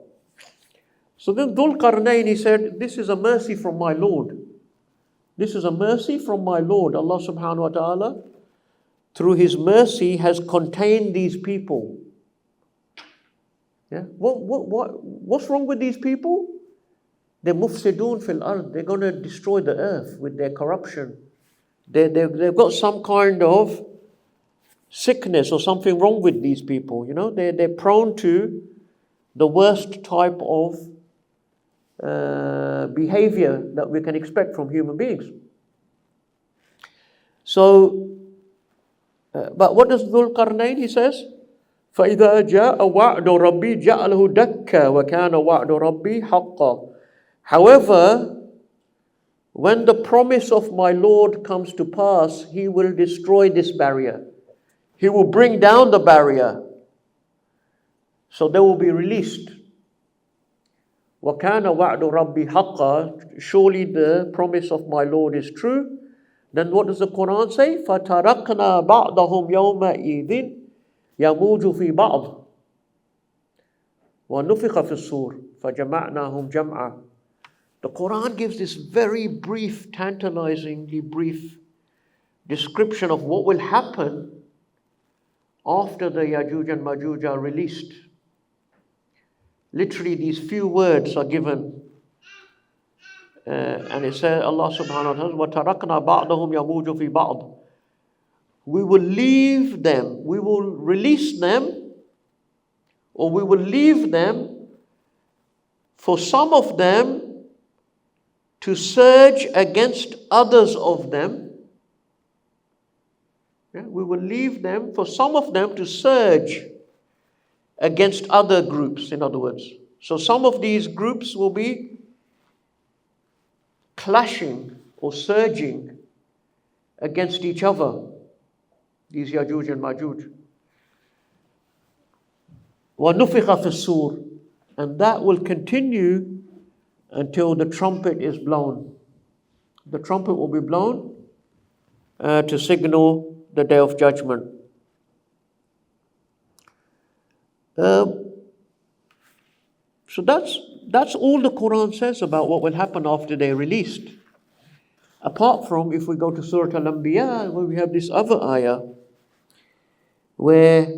So then Dhul Qarnayn, he said, this is a mercy from my Lord. This is a mercy from my Lord. Allah subhanahu wa ta'ala, through his mercy, has contained these people. What's wrong with these people? They're mufsidun fil ard. They're going to destroy the earth with their corruption. They've got some kind of sickness or something wrong with these people. They're prone to the worst type of behavior that we can expect from human beings. So, but what does Dhul Qarnayn, he says, فَإِذَا جَاءَ وَعْدُ رَبِّي جَعَلَهُ دَكَّا وَكَانَ وَعْدُ رَبِّي حَقًّا. However, when the promise of my Lord comes to pass, he will destroy this barrier. He will bring down the barrier. So they will be released. وَكَانَ وَعْدُ رَبِّي حَقًّا. Surely the promise of my Lord is true. Then what does the Quran say? فَتَرَكْنَا بَعْضَهُمْ يَوْمَئِذٍ يَمُوجُ فِي بَعْضٍ وَنُفِخَ فِي الصُّورِ فَجَمَعْنَاهُمْ جَمْعًا. The Quran gives this very brief, tantalizingly brief description of what will happen after the Yajuj and Majuj are released. Literally, these few words are given. And it says, Allah subhanahu wa ta'ala, وَتَرَكْنَا بَعْضَهُمْ يَمُوجُ فِي بَعْضٍ. We will leave them, we will release them, or we will leave them for some of them to surge against others of them. We will leave them for some of them to surge against other groups, in other words. So some of these groups will be clashing or surging against each other, these Yajuj and Majuj. وَنُفِخَ فِي الصُّورِ. And that will continue until the trumpet is blown. The trumpet will be blown to signal the Day of Judgment. So that's all the Quran says about what will happen after they're released. Apart from, if we go to Surah Al-Anbiya, where we have this other ayah, where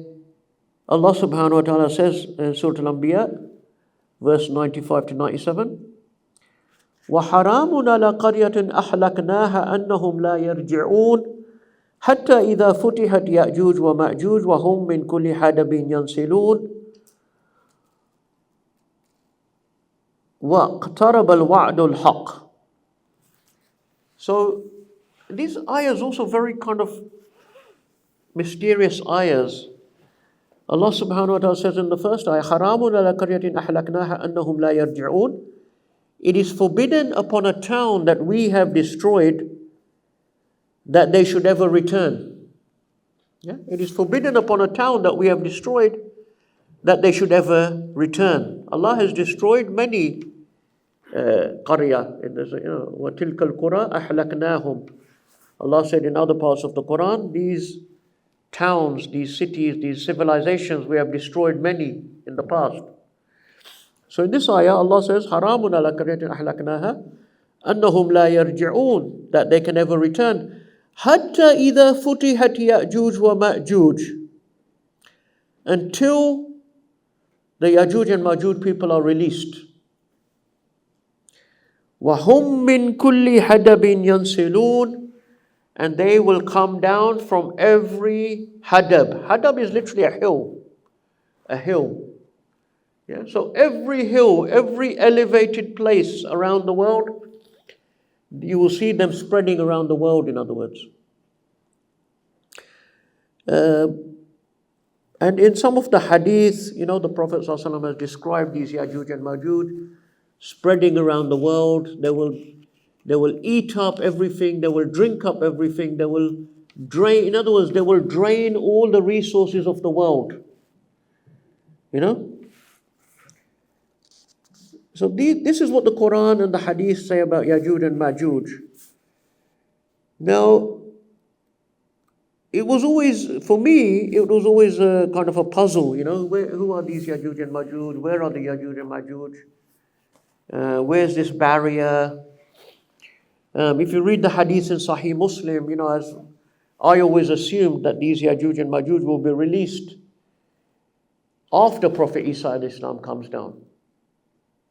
Allah subhanahu wa ta'ala says in Surah Al-Anbiya, verse 95 to 97, وَحَرَامٌ عَلَى قَرْيَةٍ أَحْلَكْنَاهَا أَنَّهُمْ لَا يَرْجِعُونَ حَتَّى إِذَا فُتِحَتْ يَأْجُوجُ وَمَأْجُوجُ وَهُمْ مِنْ كُلِّ حَدَبٍ يَنْسِلُونَ وَاقْتَرَبَ الْوَعْدُ الْحَقِّ. So these ayahs also very kind of mysterious ayahs. Allah subhanahu wa ta'ala says in the first ayah, حَرَامٌ عَلَى قَرْيَةٍ أَحْلَكْنَاهَا أَنَّهُمْ لَا يَرْجِعُونَ. It is forbidden upon a town that we have destroyed that they should ever return. Yeah? It is forbidden upon a town that we have destroyed that they should ever return. Allah has destroyed many qarya. وَتِلْكَ الْقُرَىٰ أَحْلَكْنَاهُمْ. Allah said in other parts of the Quran, these towns, these cities, these civilizations, we have destroyed many in the past. So in this ayah, Allah says, حَرَامٌ عَلَى قَرْيَةٍ أَحْلَكْنَاهَا أَنَّهُمْ لَا يَرْجِعُونَ, that they can never return. حَتَّى إِذَا فُتِحَتْ يَأْجُوجُ وَمَأْجُوجُ, until the Yajuj and Majuj people are released. وَهُمْ مِنْ كُلِّ حَدَبٍ يَنْسِلُونَ, and they will come down from every hadab. Hadab is literally a hill. A hill. Yeah? So every hill, every elevated place around the world, you will see them spreading around the world, in other words. And in some of the hadith, the Prophet ﷺ has described these Yajuj and Majuj spreading around the world. They will eat up everything, they will drink up everything, they will drain, in other words, they will drain all the resources of the world. So this is what the Quran and the Hadith say about Yajuj and Majuj. Now, it was always, for me, it was always a kind of a puzzle, who are these Yajuj and Majuj? Where are the Yajuj and Majuj? Where's this barrier? If you read the Hadith in Sahih Muslim, as I always assumed that these Yajuj and Majuj will be released after Prophet Isa al-Islam comes down.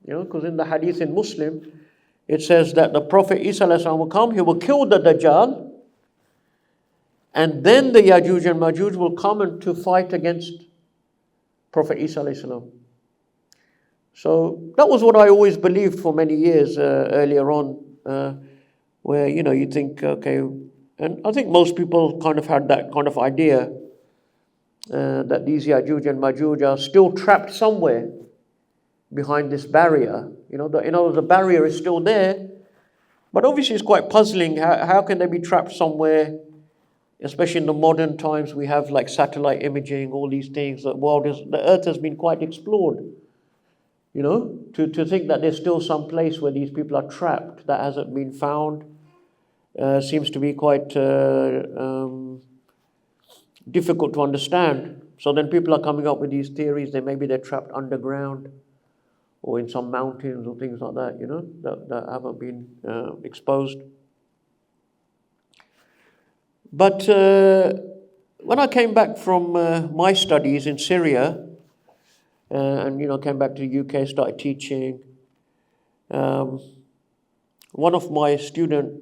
Because in the Hadith in Muslim, it says that the Prophet Isa al-Islam will come, he will kill the Dajjal, and then the Yajuj and Majuj will come and to fight against Prophet Isa al-Islam. So that was what I always believed for many years earlier on, where, you think, okay, and I think most people kind of had that kind of idea that these Yajuj and Majuj are still trapped somewhere behind this barrier. The barrier is still there, but obviously it's quite puzzling. How can they be trapped somewhere? Especially in the modern times, we have like satellite imaging, all these things. The earth has been quite explored. To think that there's still some place where these people are trapped that hasn't been found seems to be quite difficult to understand. So then people are coming up with these theories that maybe they're trapped underground or in some mountains or things like that, that haven't been exposed. But when I came back from my studies in Syria, and came back to the UK, started teaching, one of my students,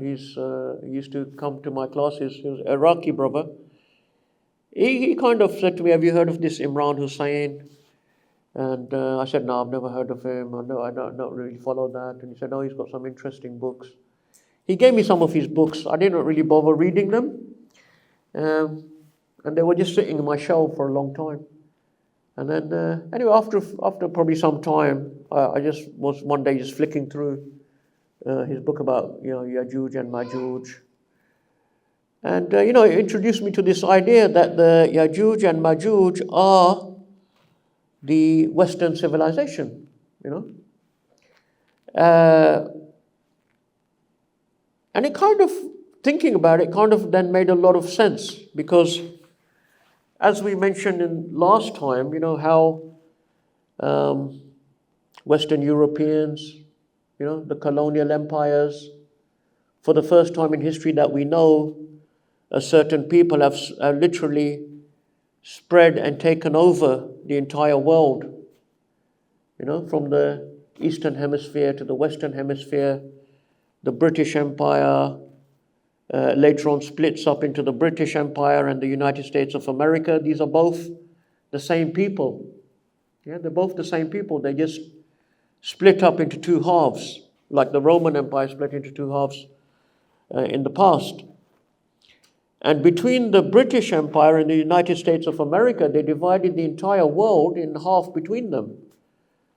he used to come to my classes, he was an Iraqi brother. He kind of said to me, have you heard of this Imran Hussain? And I said, no, I've never heard of him. I don't really follow that. And he said, oh, he's got some interesting books. He gave me some of his books. I didn't really bother reading them. And they were just sitting on my shelf for a long time. And then, anyway, after probably some time, I just was one day just flicking through his book about, Yajuj and Majuj. And, it introduced me to this idea that the Yajuj and Majuj are the Western civilization, And it kind of, thinking about it, kind of then made a lot of sense, because as we mentioned in last time, how Western Europeans, the colonial empires, for the first time in history that we know, a certain people have literally spread and taken over the entire world, from the Eastern Hemisphere to the Western Hemisphere. The British Empire later on splits up into the British Empire and the United States of America. These are both the same people. Yeah, they're both the same people. They just split up into two halves, like the Roman Empire split into two halves in the past. And between the British Empire and the United States of America, they divided the entire world in half between them.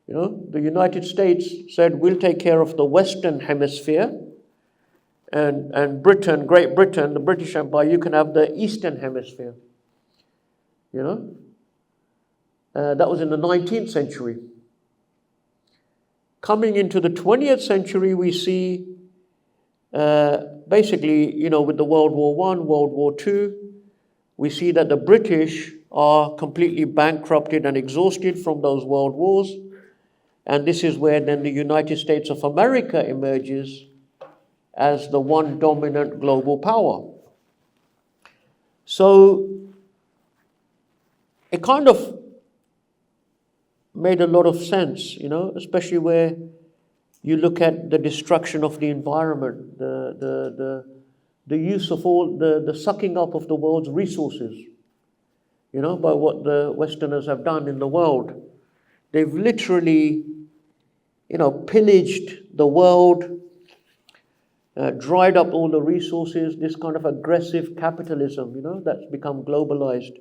The United States said, we'll take care of the Western Hemisphere, and Britain, Great Britain, the British Empire, you can have the Eastern Hemisphere. That was in the 19th century. Coming into the 20th century, we see basically, with the World War I, World War II, we see that the British are completely bankrupted and exhausted from those world wars. And this is where then the United States of America emerges as the one dominant global power. So it kind of made a lot of sense, especially where you look at the destruction of the environment, the use of all the sucking up of the world's resources, by what the Westerners have done in the world. They've literally, pillaged the world, dried up all the resources, this kind of aggressive capitalism, that's become globalized.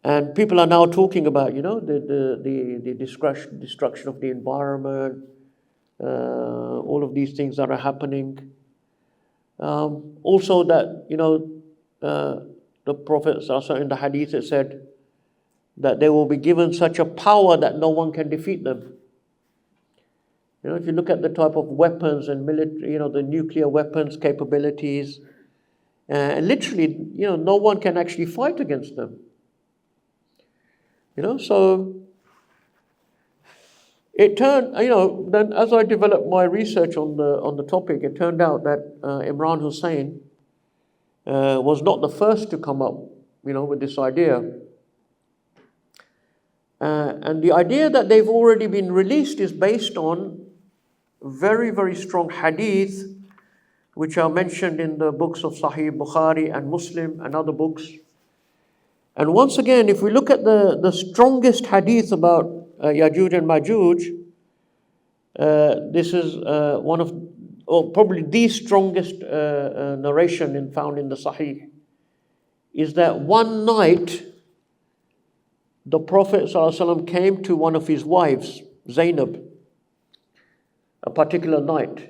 And people are now talking about, the destruction of the environment, all of these things that are happening. Also that, the Prophet in the hadith, it said that they will be given such a power that no one can defeat them. If you look at the type of weapons and military, the nuclear weapons capabilities, and literally, no one can actually fight against them. So it turned, then as I developed my research on the topic, it turned out that Imran Hussein was not the first to come up, with this idea. And the idea that they've already been released is based on very, very strong hadith, which are mentioned in the books of Sahih Bukhari and Muslim and other books. And once again, if we look at the strongest hadith about Yajuj and Majuj, this is one of, or probably the strongest narration found in the Sahih, is that one night the Prophet ﷺ came to one of his wives, Zainab, a particular night,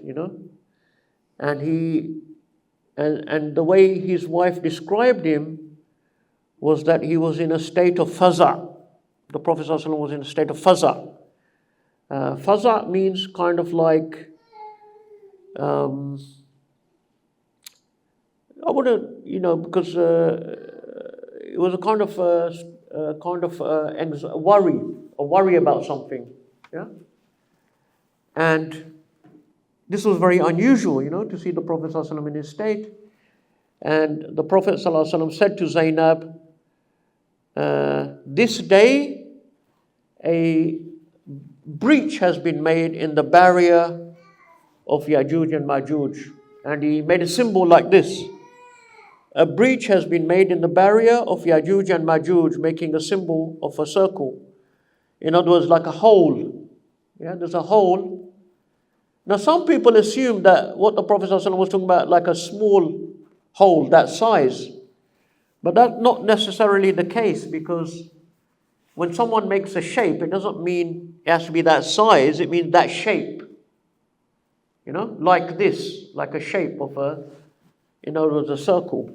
and and the way his wife described him was that he was in a state of faza. The Prophet ﷺ was in a state of faza. Faza means kind of like, I wouldn't, because it was a kind of worry about something, yeah. And this was very unusual, to see the Prophet ﷺ in his state. And the Prophet ﷺ said to Zainab, this day a breach has been made in the barrier of Yajuj and Majuj. And he made a symbol like this. A breach has been made in the barrier of Yajuj and Majuj, making a symbol of a circle. In other words, like a hole. Yeah, there's a hole. Now some people assume that what the Prophet ﷺ was talking about, like a small hole, that size. But that's not necessarily the case, because when someone makes a shape, it doesn't mean it has to be that size, it means that shape. Like this, like a shape of a circle.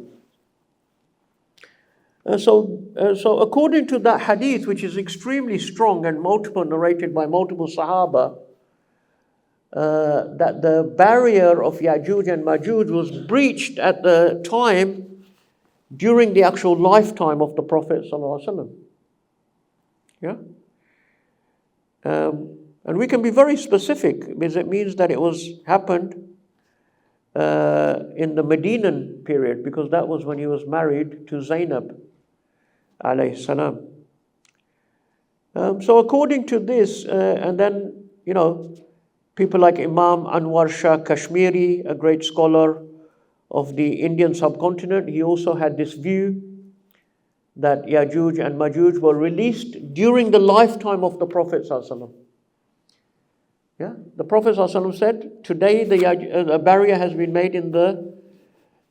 So according to that hadith, which is extremely strong and narrated by multiple Sahaba, that the barrier of Yajuj and Majuj was breached at the time during the actual lifetime of the Prophet ﷺ. Yeah? And we can be very specific, because it means that it happened in the Medinan period, because that was when he was married to Zainab alayhi salam. So according to this, and then, people like Imam Anwar Shah Kashmiri, a great scholar of the Indian subcontinent, he also had this view that Yajuj and Majuj were released during the lifetime of the Prophet ﷺ. Yeah, the Prophet ﷺ said, today the barrier has been made in the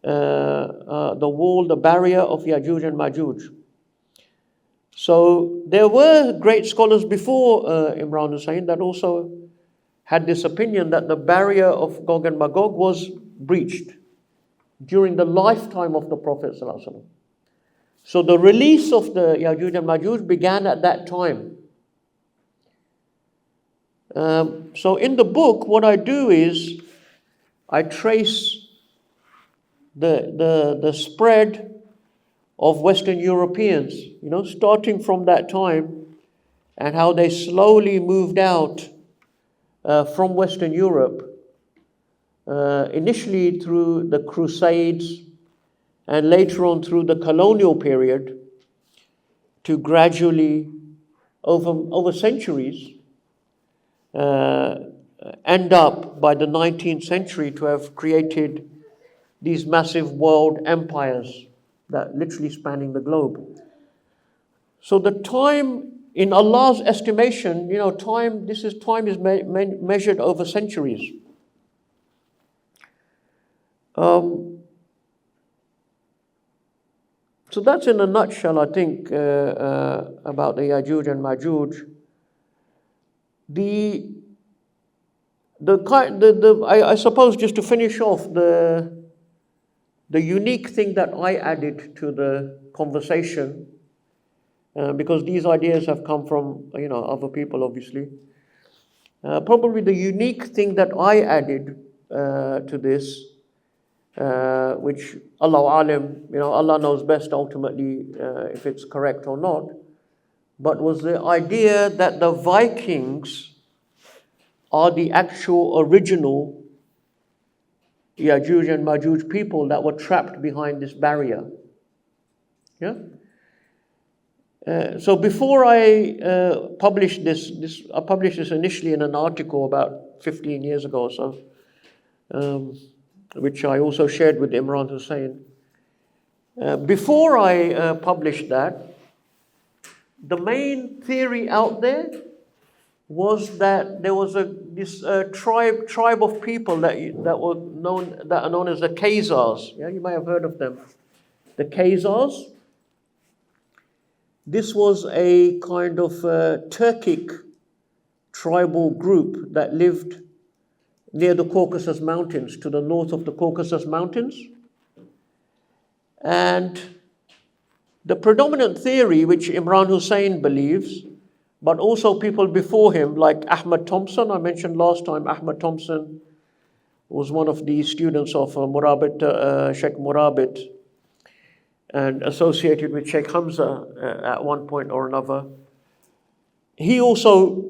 wall, the barrier of Yajuj and Majuj. So there were great scholars before Imran Hussain that also had this opinion that the barrier of Gog and Magog was breached during the lifetime of the Prophet ﷺ. So the release of the Yajuj and Majuj began at that time. So in the book, what I do is I trace the spread of Western Europeans, starting from that time, and how they slowly moved out from Western Europe, initially through the Crusades and later on through the colonial period, to gradually, over centuries, end up by the 19th century to have created these massive world empires that literally spanning the globe. So the time, in Allah's estimation, time is measured over centuries. So that's in a nutshell, I think, about the Yajuj and Majuj. I suppose, just to finish off, the unique thing that I added to the conversation, because these ideas have come from other people, obviously. Probably the unique thing that I added to this, which Allahu Alim, Allah knows best ultimately if it's correct or not, but was the idea that the Vikings are the actual original Yajuj and Majuj people that were trapped behind this barrier. Yeah. So before I published this, I published this initially in an article about 15 years ago or so, which I also shared with Imran Hussain. Before I published that, the main theory out there was that there was this tribe of people that are known as the Khazars. Yeah, you may have heard of them. The Khazars. This was a kind of Turkic tribal group that lived near the Caucasus Mountains, to the north of the Caucasus Mountains. And the predominant theory, which Imran Hussain believes, but also people before him, like Ahmad Thompson, I mentioned last time, Ahmad Thompson was one of the students of Sheikh Murabit, and associated with Sheikh Hamza at one point or another. He also,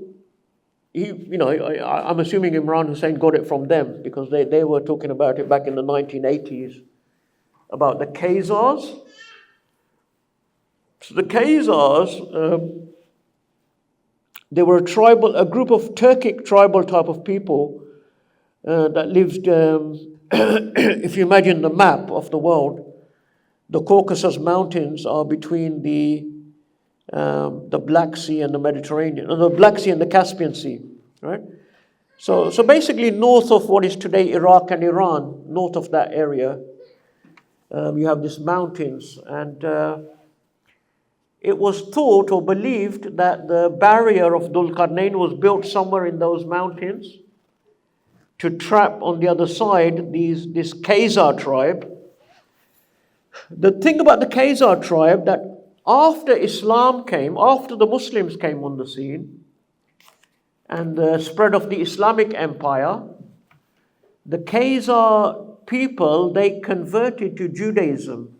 I'm assuming Imran Hussain got it from them, because they were talking about it back in the 1980s, about the Khazars. So the Khazars, they were a group of Turkic tribal type of people that lived, if you imagine the map of the world, the Caucasus Mountains are between the Black Sea and the Mediterranean, the Black Sea and the Caspian Sea, right? So basically north of what is today Iraq and Iran, north of that area, you have these mountains, and it was thought or believed that the barrier of Dhul Qarnayn was built somewhere in those mountains to trap on the other side this Khazar tribe. The thing about the Khazar tribe, that after Islam came, after the Muslims came on the scene, and the spread of the Islamic empire, the Khazar people, they converted to Judaism.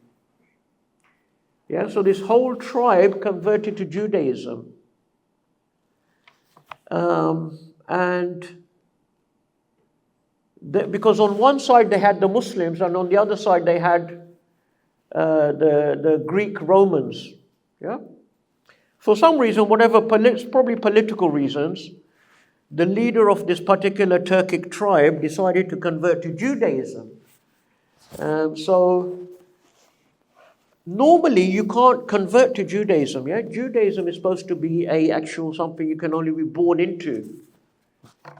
Yeah, so this whole tribe converted to Judaism. And Because on one side they had the Muslims, and on the other side they had the Greek Romans. Yeah. For some reason, whatever, probably political reasons, the leader of this particular Turkic tribe decided to convert to Judaism. So normally you can't convert to Judaism. Yeah, Judaism is supposed to be something you can only be born into.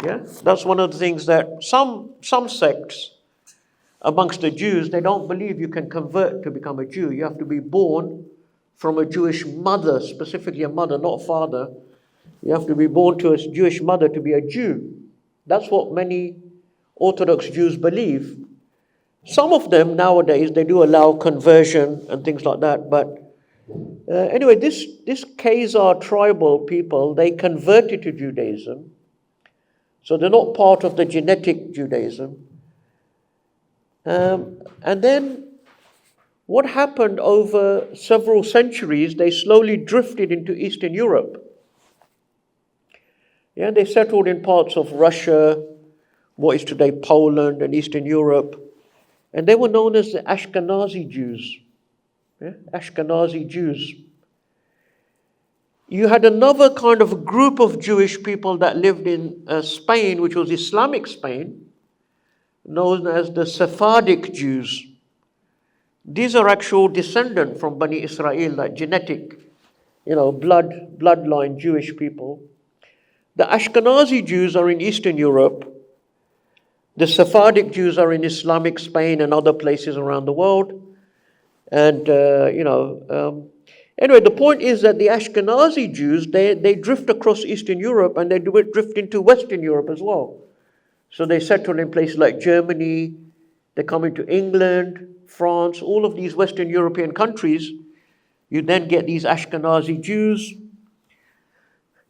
Yeah, that's one of the things that some sects amongst the Jews, they don't believe you can convert to become a Jew. You have to be born from a Jewish mother, specifically a mother, not a father. You have to be born to a Jewish mother to be a Jew. That's what many Orthodox Jews believe. Some of them nowadays, they do allow conversion and things like that. But anyway, this Khazar tribal people, they converted to Judaism. So they're not part of the genetic Judaism. And then what happened over several centuries, they slowly drifted into Eastern Europe. Yeah, they settled in parts of Russia, what is today Poland and Eastern Europe. And they were known as the Ashkenazi Jews. Yeah? Ashkenazi Jews. You had another kind of group of Jewish people that lived in Spain, which was Islamic Spain, known as the Sephardic Jews. These are actual descendants from Bani Israel, like genetic, bloodline Jewish people. The Ashkenazi Jews are in Eastern Europe. The Sephardic Jews are in Islamic Spain and other places around the world. And, anyway, the point is that the Ashkenazi Jews, they drift across Eastern Europe and they drift into Western Europe as well. So they settle in places like Germany, they come into England, France, all of these Western European countries. You then get these Ashkenazi Jews.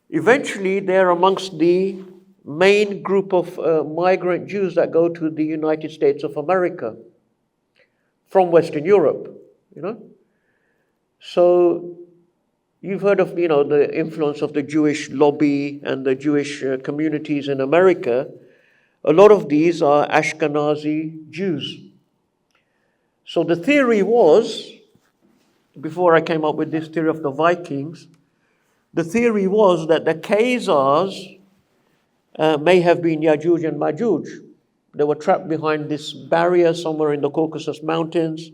Eventually, they're amongst the main group of migrant Jews that go to the United States of America from Western Europe, So you've heard of, the influence of the Jewish lobby and the Jewish communities in America. A lot of these are Ashkenazi Jews. So the theory was, before I came up with this theory of the Vikings, the theory was that the Khazars may have been Yajuj and Majuj. They were trapped behind this barrier somewhere in the Caucasus Mountains.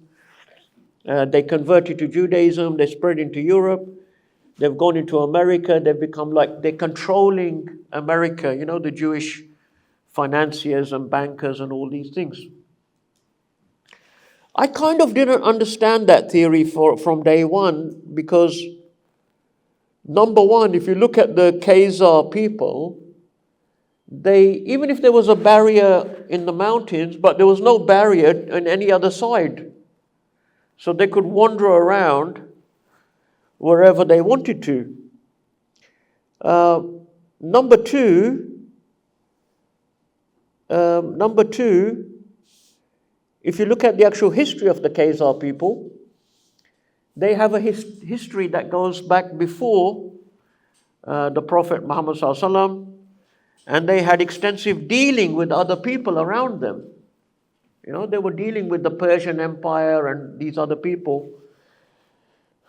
They converted to Judaism, they spread into Europe, they've gone into America, they've become they're controlling America, the Jewish financiers and bankers and all these things. I kind of didn't understand that theory from day one because, number one, if you look at the Khazar people, even if there was a barrier in the mountains, but there was no barrier on any other side. So they could wander around wherever they wanted to. Number two, if you look at the actual history of the Khazar people, they have a history that goes back before the Prophet Muhammad Sallallahu Alaihi Wasallam, and they had extensive dealing with other people around them. They were dealing with the Persian Empire and these other people.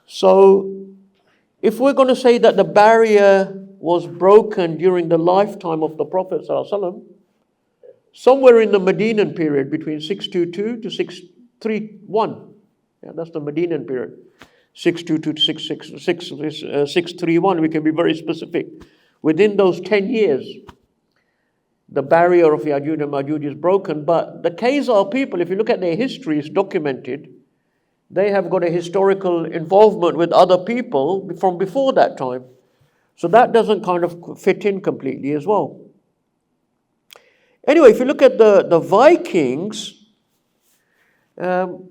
So, if we're going to say that the barrier was broken during the lifetime of the Prophet Sallallahu Alaihi Wasallam, somewhere in the Medinan period, between 622 to 631. Yeah, that's the Medinan period. 622 to 631, we can be very specific. Within those 10 years, the barrier of Yajuj and Majuj is broken. But the Khazar people, if you look at their history, it's documented. They have got a historical involvement with other people from before that time. So that doesn't kind of fit in completely as well. Anyway, if you look at the Vikings, I'm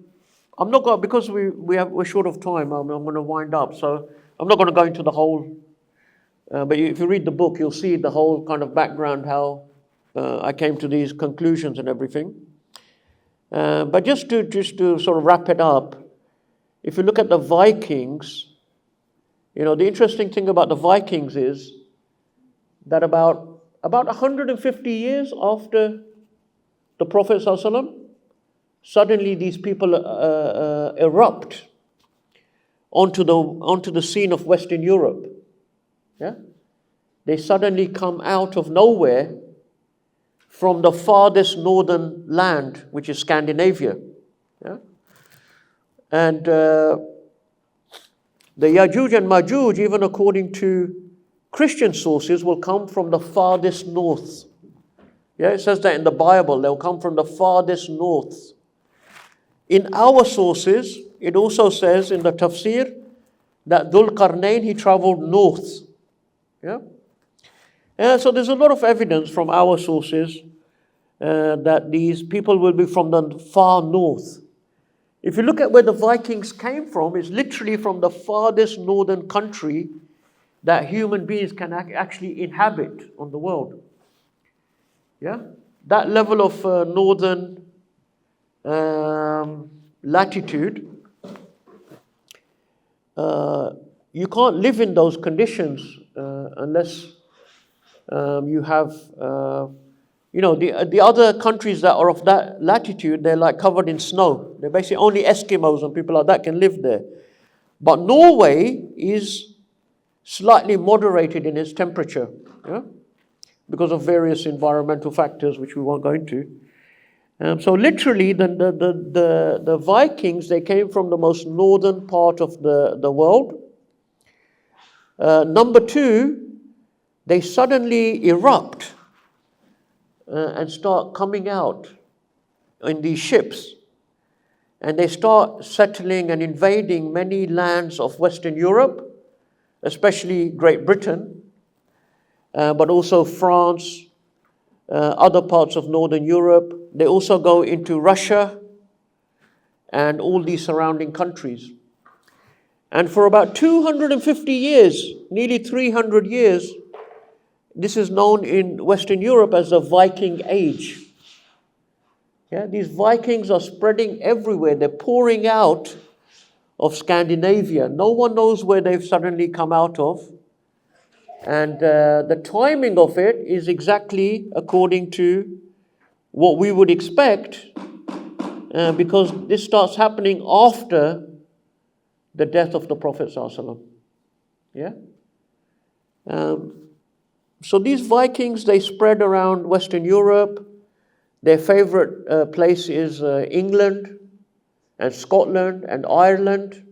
not going, because we're short of time, I'm going to wind up. So I'm not going to go into the whole, but if you read the book, you'll see the whole kind of background, how I came to these conclusions and everything. But just to sort of wrap it up, if you look at the Vikings, the interesting thing about the Vikings is that about 150 years after the Prophet ﷺ, suddenly these people erupt onto the scene of Western Europe. Yeah? They suddenly come out of nowhere from the farthest northern land, which is Scandinavia. Yeah? And the Yajuj and Majuj, even according to Christian sources, will come from the farthest north. Yeah, it says that in the Bible, they'll come from the farthest north. In our sources, it also says in the tafsir that Dhul Qarnayn, he traveled north. Yeah? And so there's a lot of evidence from our sources that these people will be from the far north. If you look at where the Vikings came from, it's literally from the farthest northern country that human beings can actually inhabit on the world. Yeah? That level of northern latitude, you can't live in those conditions unless you have, the other countries that are of that latitude, they're like covered in snow. They're basically only Eskimos and people like that can live there. But Norway is slightly moderated in its temperature, yeah? Because of various environmental factors which we won't go into. So literally, the Vikings, they came from the most northern part of the world. Number two, they suddenly erupt and start coming out in these ships. And they start settling and invading many lands of Western Europe, especially Great Britain, but also France, other parts of Northern Europe. They also go into Russia and all these surrounding countries. And for about 250 years, nearly 300 years, this is known in Western Europe as the Viking Age. Yeah, these Vikings are spreading everywhere. They're pouring out of Scandinavia. No one knows where they've suddenly come out of. And the timing of it is exactly according to what we would expect, because this starts happening after the death of the Prophet ﷺ. Yeah? So these Vikings, they spread around Western Europe. Their favorite place is England and Scotland and Ireland.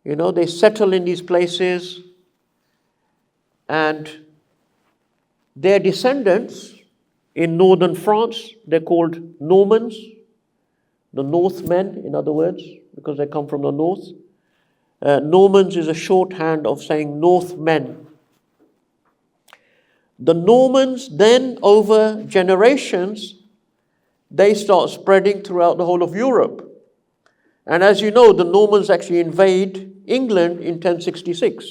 They settle in these places. And their descendants in northern France, they're called Normans, the Northmen, in other words, because they come from the north. Normans is a shorthand of saying Northmen. The Normans then, over generations, they start spreading throughout the whole of Europe. And as you know, the Normans actually invade England in 1066.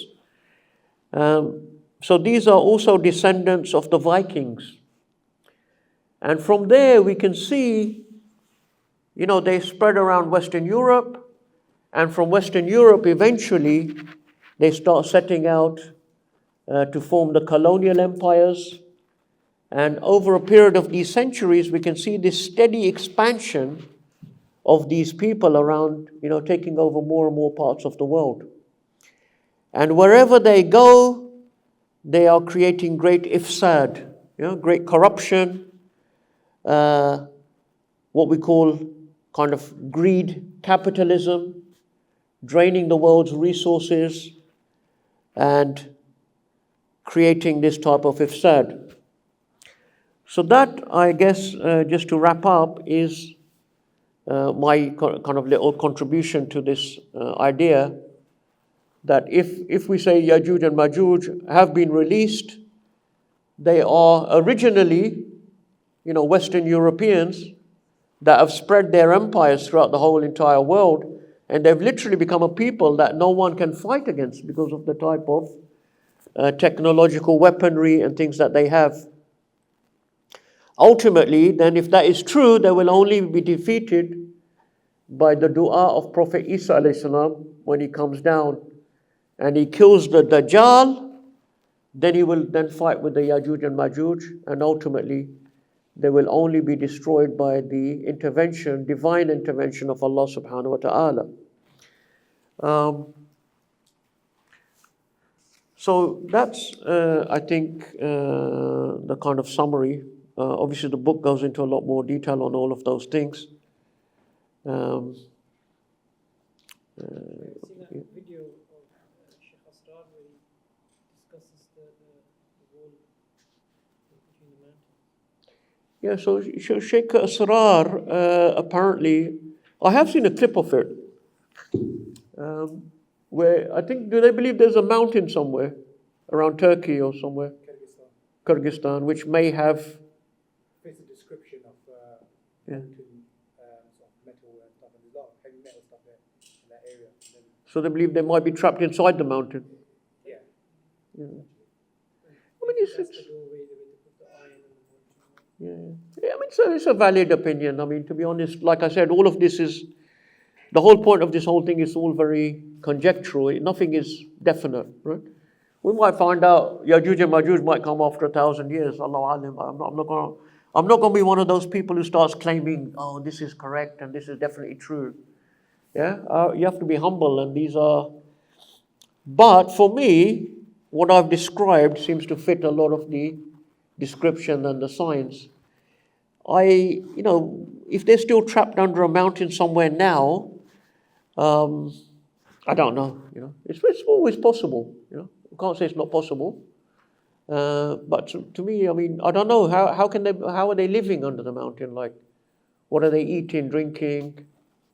So these are also descendants of the Vikings. And from there we can see, they spread around Western Europe. And from Western Europe, eventually, they start setting out to form the colonial empires. And over a period of these centuries, we can see this steady expansion of these people around, taking over more and more parts of the world. And wherever they go, they are creating great ifsad, great corruption, what we call kind of greed capitalism, draining the world's resources, and creating this type of ifsad. So that, I guess, just to wrap up, is my kind of little contribution to this idea that if we say Yajuj and Majuj have been released, they are originally, Western Europeans that have spread their empires throughout the whole entire world, and they've literally become a people that no one can fight against because of the type of technological weaponry and things that they have. Ultimately, then, if that is true, they will only be defeated by the dua of Prophet Isa alayhi salam when he comes down and he kills the Dajjal. Then he will then fight with the Yajuj and Majuj, and ultimately they will only be destroyed by the intervention, divine intervention of Allah subhanahu wa ta'ala. So that's, I think, the kind of summary. Obviously, the book goes into a lot more detail on all of those things. I've seen a video of Shaykh where he discusses the wall between the mountains. Yeah, so Shaykh Asrar, apparently, I have seen a clip of it, where I think, do they believe there's a mountain somewhere around Turkey or somewhere? Kyrgyzstan, which may have... It's a description of Yeah. mountain, sort of metal and stuff, and there's a lot of heavy metal stuff there in that area. And then, So they believe they might be trapped inside the mountain. yeah. Yeah. I mean, That's the doorway the way they put the iron on the mountain. Yeah, I mean, it's a valid opinion. I mean, to be honest, like I said, all of this is, the whole point of this whole thing is all very conjectural. Nothing is definite, right? We might find out Yajuj and Majuj might come after 1,000 years. Allah Alim. I'm not going to be one of those people who starts claiming, oh, this is correct and this is definitely true. Yeah, you have to be humble, and these are. But for me, what I've described seems to fit a lot of the description and the science. If they're still trapped under a mountain somewhere now, I don't know. It's always possible. You can't say it's not possible. But to me, I mean, I don't know how are they living under the mountain? Like, what are they eating, drinking?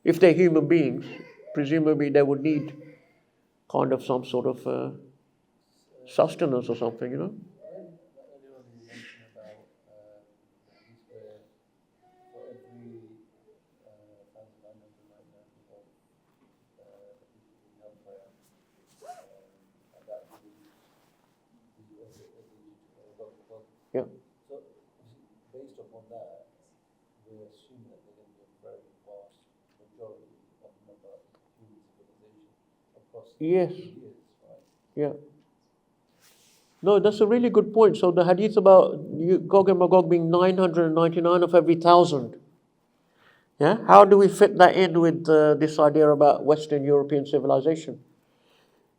If they're human beings, presumably they would need kind of some sort of sustenance or something, Earlier on you mentioned about these where for every thousand man number like that of the people in hellfire, and that will be Yeah. So based upon that, we assume that there is a very vast majority of number of human civilization across Yes. years, right? Yeah. No, that's a really good point. So the hadith about Gog and Magog being 999 of every 1,000. Yeah. How do we fit that in with this idea about Western European civilization?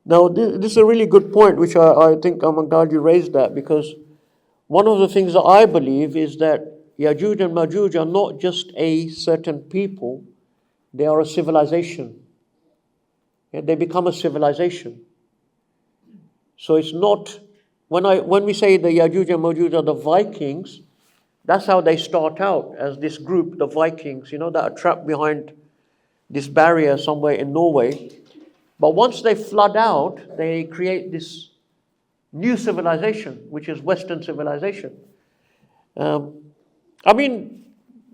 Now, this is a really good point, which I think I'm glad you raised that, because one of the things that I believe is that Yajuj and Majuj are not just a certain people, they are a civilization. Yeah, they become a civilization. So it's not, when we say the Yajuj and Majuj are the Vikings, that's how they start out, as this group, the Vikings, that are trapped behind this barrier somewhere in Norway. But once they flood out, they create this new civilization, which is Western civilization. I mean,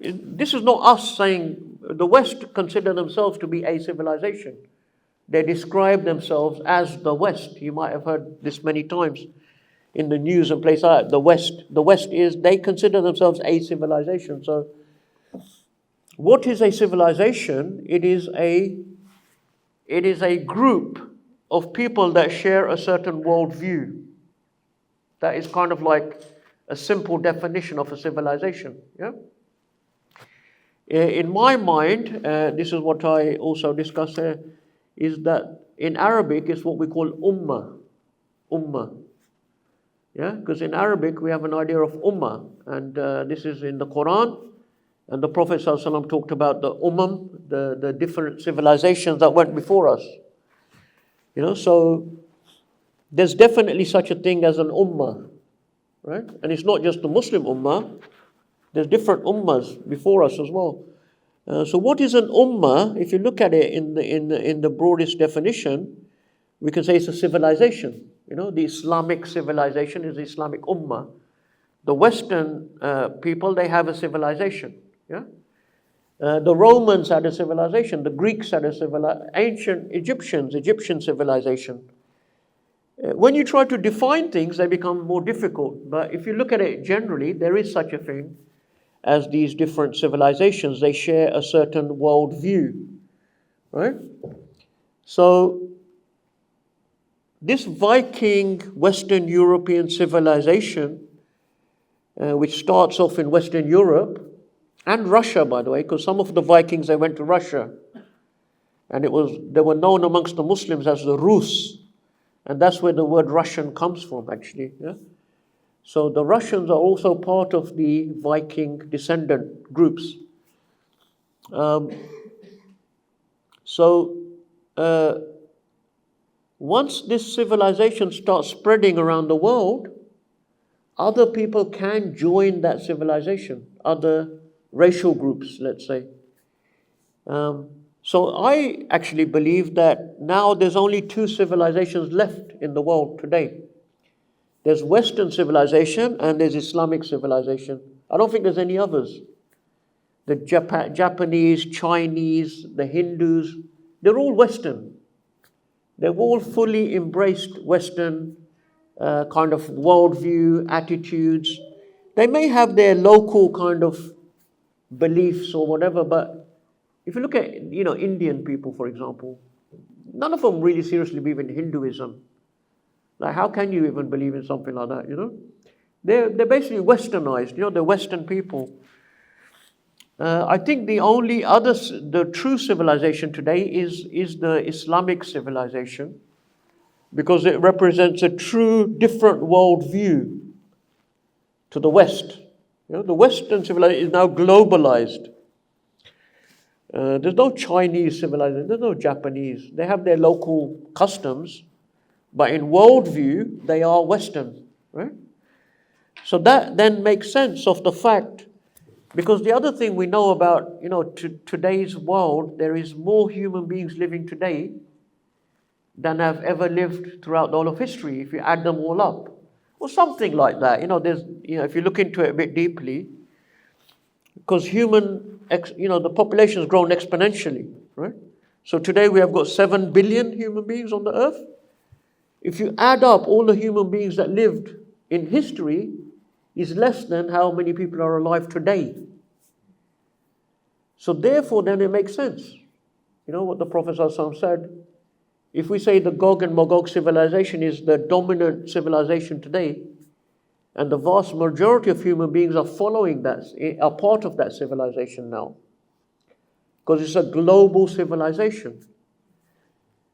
this is not us saying, the West consider themselves to be a civilization. They describe themselves as the West. You might have heard this many times in the news and places like that. The West is, they consider themselves a civilization. So, what is a civilization? It is a group of people that share a certain worldview. That is kind of like a simple definition of a civilization. Yeah. In my mind, this is what I also discuss here, is that in Arabic it's what we call ummah. Ummah. Yeah, because in Arabic we have an idea of ummah, and this is in the Quran, and the Prophet ﷺ talked about the the different civilizations that went before us. So there's definitely such a thing as an ummah, right? And it's not just the Muslim ummah. There's different ummahs before us as well. So what is an ummah? If you look at it in the broadest definition, we can say it's a civilization. The Islamic civilization is the Islamic ummah. The Western people, they have a civilization. Yeah. The Romans had a civilization. The Greeks had a civilization. Ancient Egyptian civilization. When you try to define things, they become more difficult. But if you look at it generally, there is such a thing as these different civilizations. They share a certain worldview, right? So this Viking Western European civilization, which starts off in Western Europe and Russia, by the way, because some of the Vikings, they went to Russia. And they were known amongst the Muslims as the Rus. And that's where the word Russian comes from, actually. Yeah? So the Russians are also part of the Viking descendant groups. Once this civilization starts spreading around the world, other people can join that civilization, other racial groups, let's say. So I actually believe that now there's only two civilizations left in the world today. There's Western civilization and there's Islamic civilization. I don't think there's any others. The Japanese, Chinese, the Hindus, they're all Western. They've all fully embraced Western kind of worldview, attitudes. They may have their local kind of beliefs or whatever, but if you look at, Indian people, for example, none of them really seriously believe in Hinduism. Like, how can you even believe in something like that, They're basically Westernized, they're Western people. I think the true civilization today is the Islamic civilization, because it represents a true different worldview to the West. The Western civilization is now globalized. There's no Chinese civilization, there's no Japanese. They have their local customs, but in worldview, they are Western, right? So that then makes sense of the fact, because the other thing we know about, today's world, there is more human beings living today than have ever lived throughout the whole of history, if you add them all up. Or something like that. If you look into it a bit deeply, because the population has grown exponentially, right? So today we have got 7 billion human beings on the earth. If you add up all the human beings that lived in history, is less than how many people are alive today. So therefore, then it makes sense. What the Prophet ﷺ said, if we say the Gog and Magog civilization is the dominant civilization today, and the vast majority of human beings are following that, are part of that civilization now, because it's a global civilization.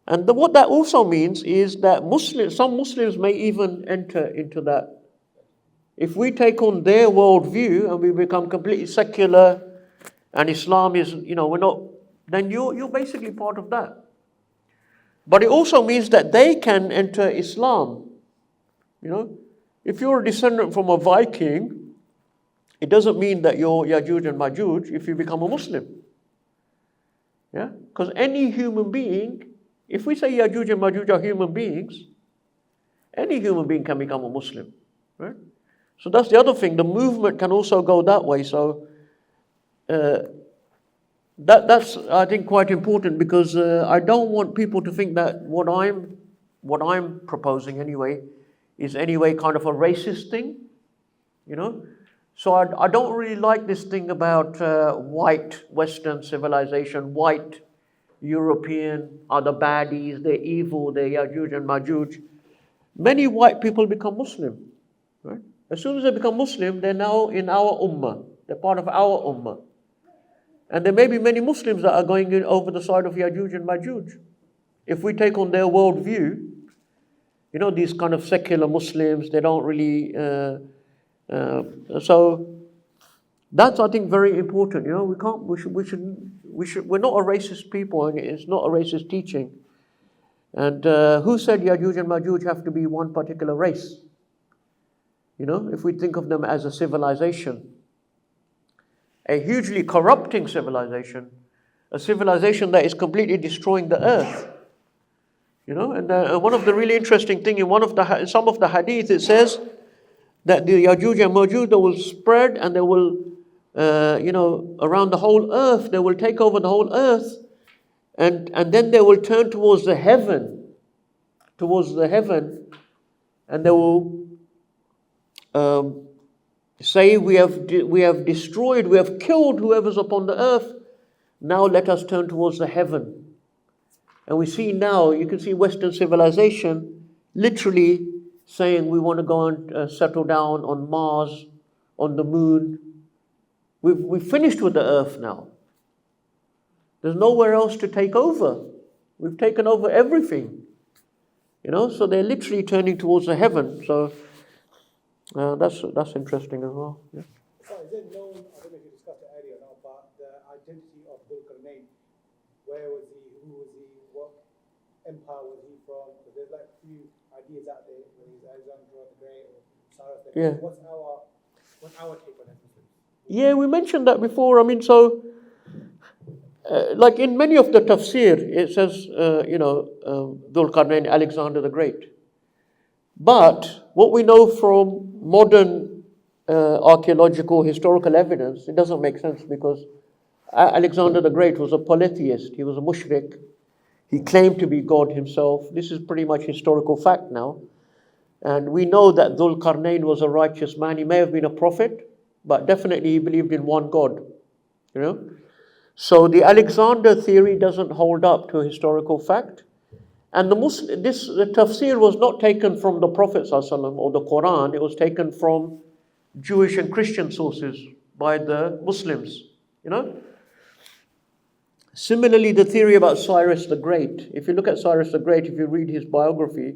And what that also means is that some Muslims may even enter into that. If we take on their worldview and we become completely secular, and Islam is, we're not, then you're basically part of that. But it also means that they can enter Islam. If you're a descendant from a Viking, it doesn't mean that you're Yajuj and Majuj if you become a Muslim. Yeah? Because any human being, if we say Yajuj and Majuj are human beings, any human being can become a Muslim. Right? So that's the other thing. The movement can also go that way. So that's I think quite important, because I don't want people to think that what I'm proposing anyway is anyway kind of a racist thing, So I don't really like this thing about white Western civilization, white European are the baddies, they're evil, they're Yajuj and Majuj. Many white people become Muslim, right? As soon as they become Muslim, they're now in our ummah. They're part of our ummah. And there may be many Muslims that are going in over the side of Yajuj and Majuj. If we take on their worldview, these kind of secular Muslims, they don't really... so that's, I think, very we're not a racist people, and it's not a racist teaching. And who said Yajuj and Majuj have to be one particular race? If we think of them as a civilization, a hugely corrupting civilization, a civilization that is completely destroying the earth. And one of the really interesting things in some of the hadith, it says that the Yajuj and Majuj, they will spread and they will, around the whole earth, they will take over the whole earth, and then they will turn towards the heaven, and they will say, we have destroyed, we have killed whoever's upon the earth. Now let us turn towards the heaven. And we see now, you can see Western civilization literally saying we want to go and settle down on Mars, on the moon. We've finished with the earth now. There's nowhere else to take over. We've taken over everything. So they're literally turning towards the heaven. So that's interesting as well. Yeah. So is it known, I don't know if you discussed it earlier now, but the identity of Dhul-Qarnayn, where was he, who was he, what empire was he from? Because there's like a few ideas out there, whether he's Alexander the Great or Cyrus the Great. Yeah. What's our take on it? Yeah, we mentioned that before. Like in many of the tafsir, it says, Dhul Qarnayn, Alexander the Great. But what we know from modern archaeological historical evidence, it doesn't make sense because Alexander the Great was a polytheist. He was a mushrik. He claimed to be God himself. This is pretty much historical fact now. And we know that Dhul Qarnayn was a righteous man. He may have been a prophet, but definitely he believed in one God. So the Alexander theory doesn't hold up to historical fact. And the tafsir was not taken from the Prophet ﷺ or the Quran. It was taken from Jewish and Christian sources by the Muslims. Similarly, the theory about Cyrus the Great. If you look at Cyrus the Great, if you read his biography,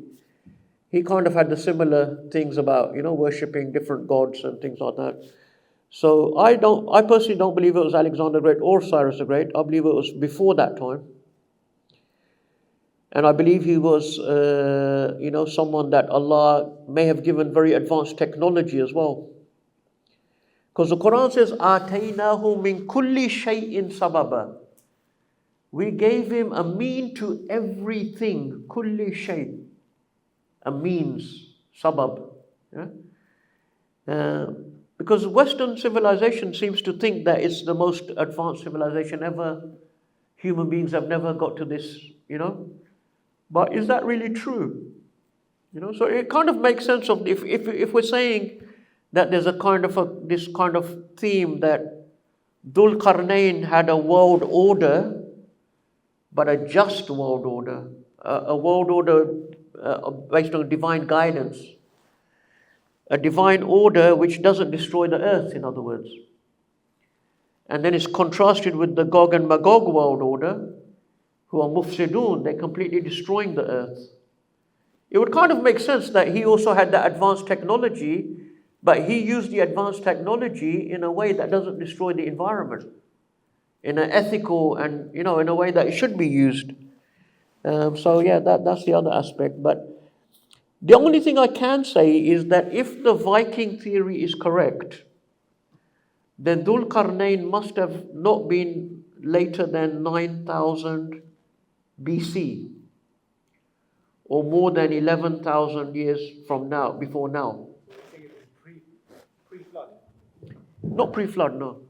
he kind of had the similar things about, worshipping different gods and things like that. So I personally don't believe it was Alexander the Great or Cyrus the Great. I believe it was before that time. And I believe he was, someone that Allah may have given very advanced technology as well. Because the Quran says, آتَيْنَاهُ مِن كُلِّ شَيْءٍ سَبَبًا. We gave him a mean to everything. Kulli shay. A means. Sabab. Yeah? Because Western civilization seems to think that it's the most advanced civilization ever. Human beings have never got to this, But is that really true? So it kind of makes sense of if we're saying that there's this kind of theme that Dhul Qarnayn had a world order, but a just world order, a world order based on divine guidance, a divine order which doesn't destroy the earth, in other words. And then it's contrasted with the Gog and Magog world order, who are mufsidun, they're completely destroying the earth. It would kind of make sense that he also had that advanced technology, but he used the advanced technology in a way that doesn't destroy the environment, in an ethical and, in a way that it should be used. That's the other aspect. But the only thing I can say is that if the Viking theory is correct, then Dhul Qarnayn must have not been later than 9,000 BC, or more than 11,000 years from now, before now. So you think it was pre-flood? Not pre-flood, no.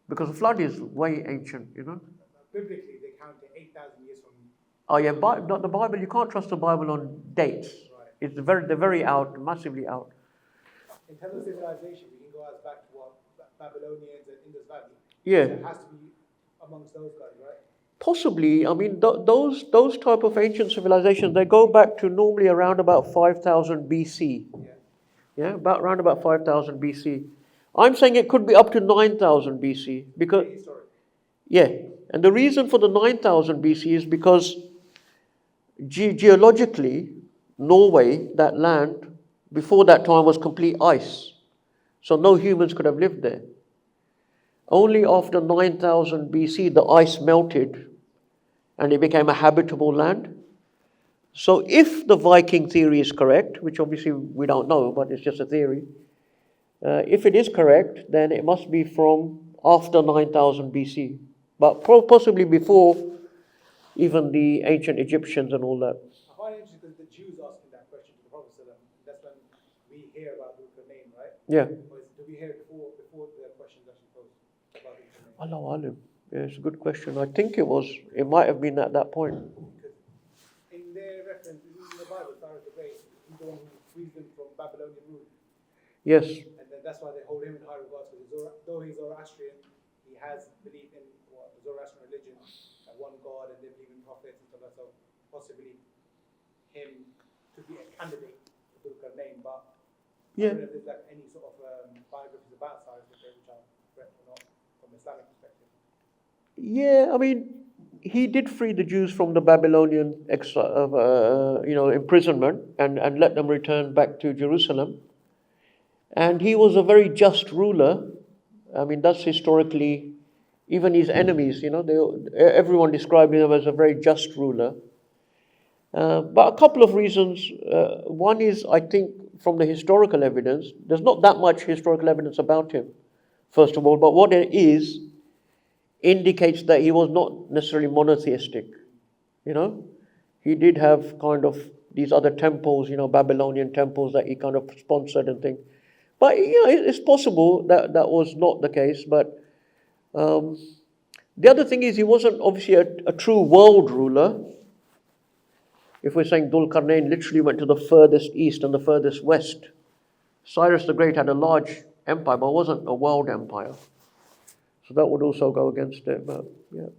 Because the flood is way ancient, Biblically, they count it 8,000 years from. Oh yeah, not the Bible. You can't trust the Bible on dates. Right. They're very out, massively out. In terms of civilization, we can go as back to what Babylonians and Indus Valley. Yeah. So it has to be amongst those guys, right? Possibly. Those type of ancient civilizations, they go back to normally around about 5,000 BC. Yeah, around about 5,000 BC. I'm saying it could be up to 9,000 BC because. Yeah, and the reason for the 9,000 BC is because geologically, Norway, that land, before that time was complete ice. So no humans could have lived there. Only after 9,000 BC, the ice melted and it became a habitable land. So if the Viking theory is correct, which obviously we don't know, but it's just a theory, if it is correct, then it must be from after 9,000 BC. But possibly before even the ancient Egyptians and all that. I find it interesting because the Jews asking that question to the Prophet ﷺ, that's when we hear about Dhul-Qarnayn, right? Yeah. Or do we hear it before the questions actually posed about Dhul-Qarnayn? Allahu Alim. Yeah, it's a good question. I think it might have been at that point. Because in their reference, in the Bible, Cyrus the Great, he's the one who frees them from Babylonian rule. Yes. And then that's why they hold him in high regards, because though he's Zoroastrian, he has belief in the Zoroastrian religion, one God, and they believe in prophets and stuff like that. So possibly him to be a candidate for Dhul-Qarnayn, but Yeah. I don't know if there's like any sort of biographies about Cyrus the Great which are correct or not from Islamic perspective. Yeah, I mean, he did free the Jews from the Babylonian imprisonment and let them return back to Jerusalem. And he was a very just ruler. I mean, that's historically, even his enemies, everyone described him as a very just ruler. But a couple of reasons. One is, I think, from the historical evidence, there's not that much historical evidence about him, first of all, but what there is indicates that he was not necessarily monotheistic. He did have kind of these other temples, Babylonian temples that he kind of sponsored and things. But it's possible that that was not the case. But the other thing is, he wasn't obviously a true world ruler. If we're saying Dhul Qarnayn literally went to the furthest east and the furthest west, Cyrus the Great had a large empire, but it wasn't a world empire. So that would also go against it. But yeah. So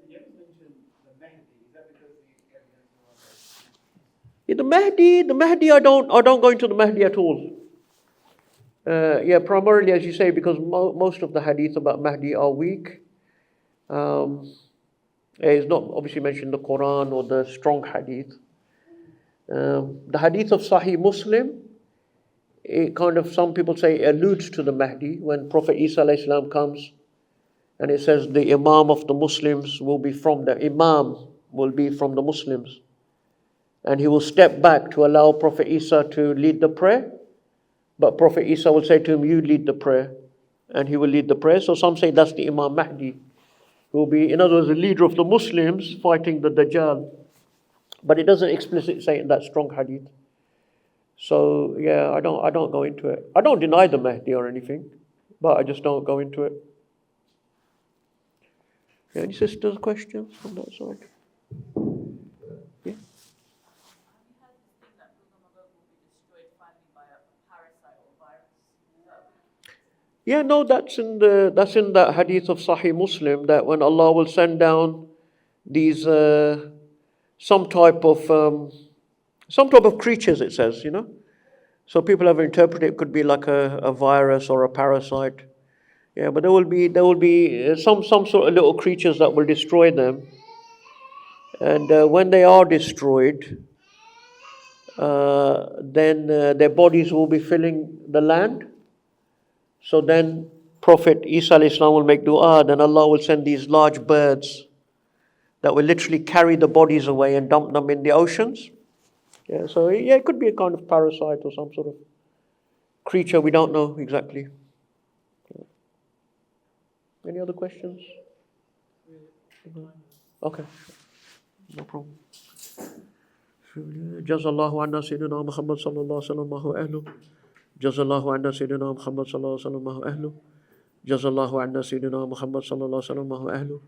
you haven't mentioned the Mahdi. Is that because the evidence was Yeah, the Mahdi, I don't go into the Mahdi at all. Primarily, as you say, because most of the hadith about Mahdi are weak. It's not obviously mentioned in the Quran or the strong hadith. The hadith of Sahih Muslim, it kind of, some people say, alludes to the Mahdi when Prophet Isa alayhi salam comes, and it says the Imam of the Muslims will be from the Muslims, and he will step back to allow Prophet Isa to lead the prayer, but Prophet Isa will say to him, you lead the prayer, and he will lead the prayer. So some say that's the Imam Mahdi, who will be, in other words, the leader of the Muslims fighting the Dajjal, but it doesn't explicitly say in that strong hadith. So yeah, I don't go into it. I don't deny the Mahdi or anything, but I just don't go into it. Yeah, any sisters, questions on that side? Yeah. Have you heard this thing that Gog and Magog will be destroyed finally by a parasite or virus? Yeah, no, that's in the hadith of Sahih Muslim, that when Allah will send down these some type of creatures, it says, So people have interpreted it could be like a virus or a parasite. Yeah, but there will be some sort of little creatures that will destroy them. And when they are destroyed, then their bodies will be filling the land. So then Prophet Isa alayhi salam will make dua, then Allah will send these large birds that will literally carry the bodies away and dump them in the oceans. Yeah, so yeah, it could be a kind of parasite or some sort of creature, we don't know exactly. Yeah. Any other questions? Okay, no problem. Jazallahu anna Sayyidina Muhammad sallallahu alaihi wasallam. Jazallahu anna Sayyidina Muhammad sallallahu alaihi wasallam. Jazallahu anna Sayyidina Muhammad sallallahu alaihi wasallam.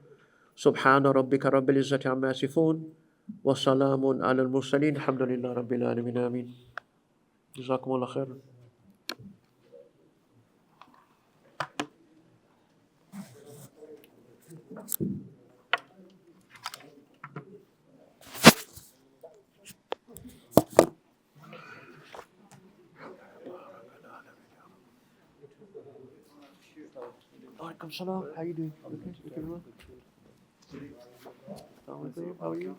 Subhana rabbika rabbil izzati amma yasifun. Wa salamun ala al-mursaleen. Alhamdulillah rabbil alamin. Ameen. Jazakumullah khairan. Alaikum salam. How you doing? Okay, you can work. How are you?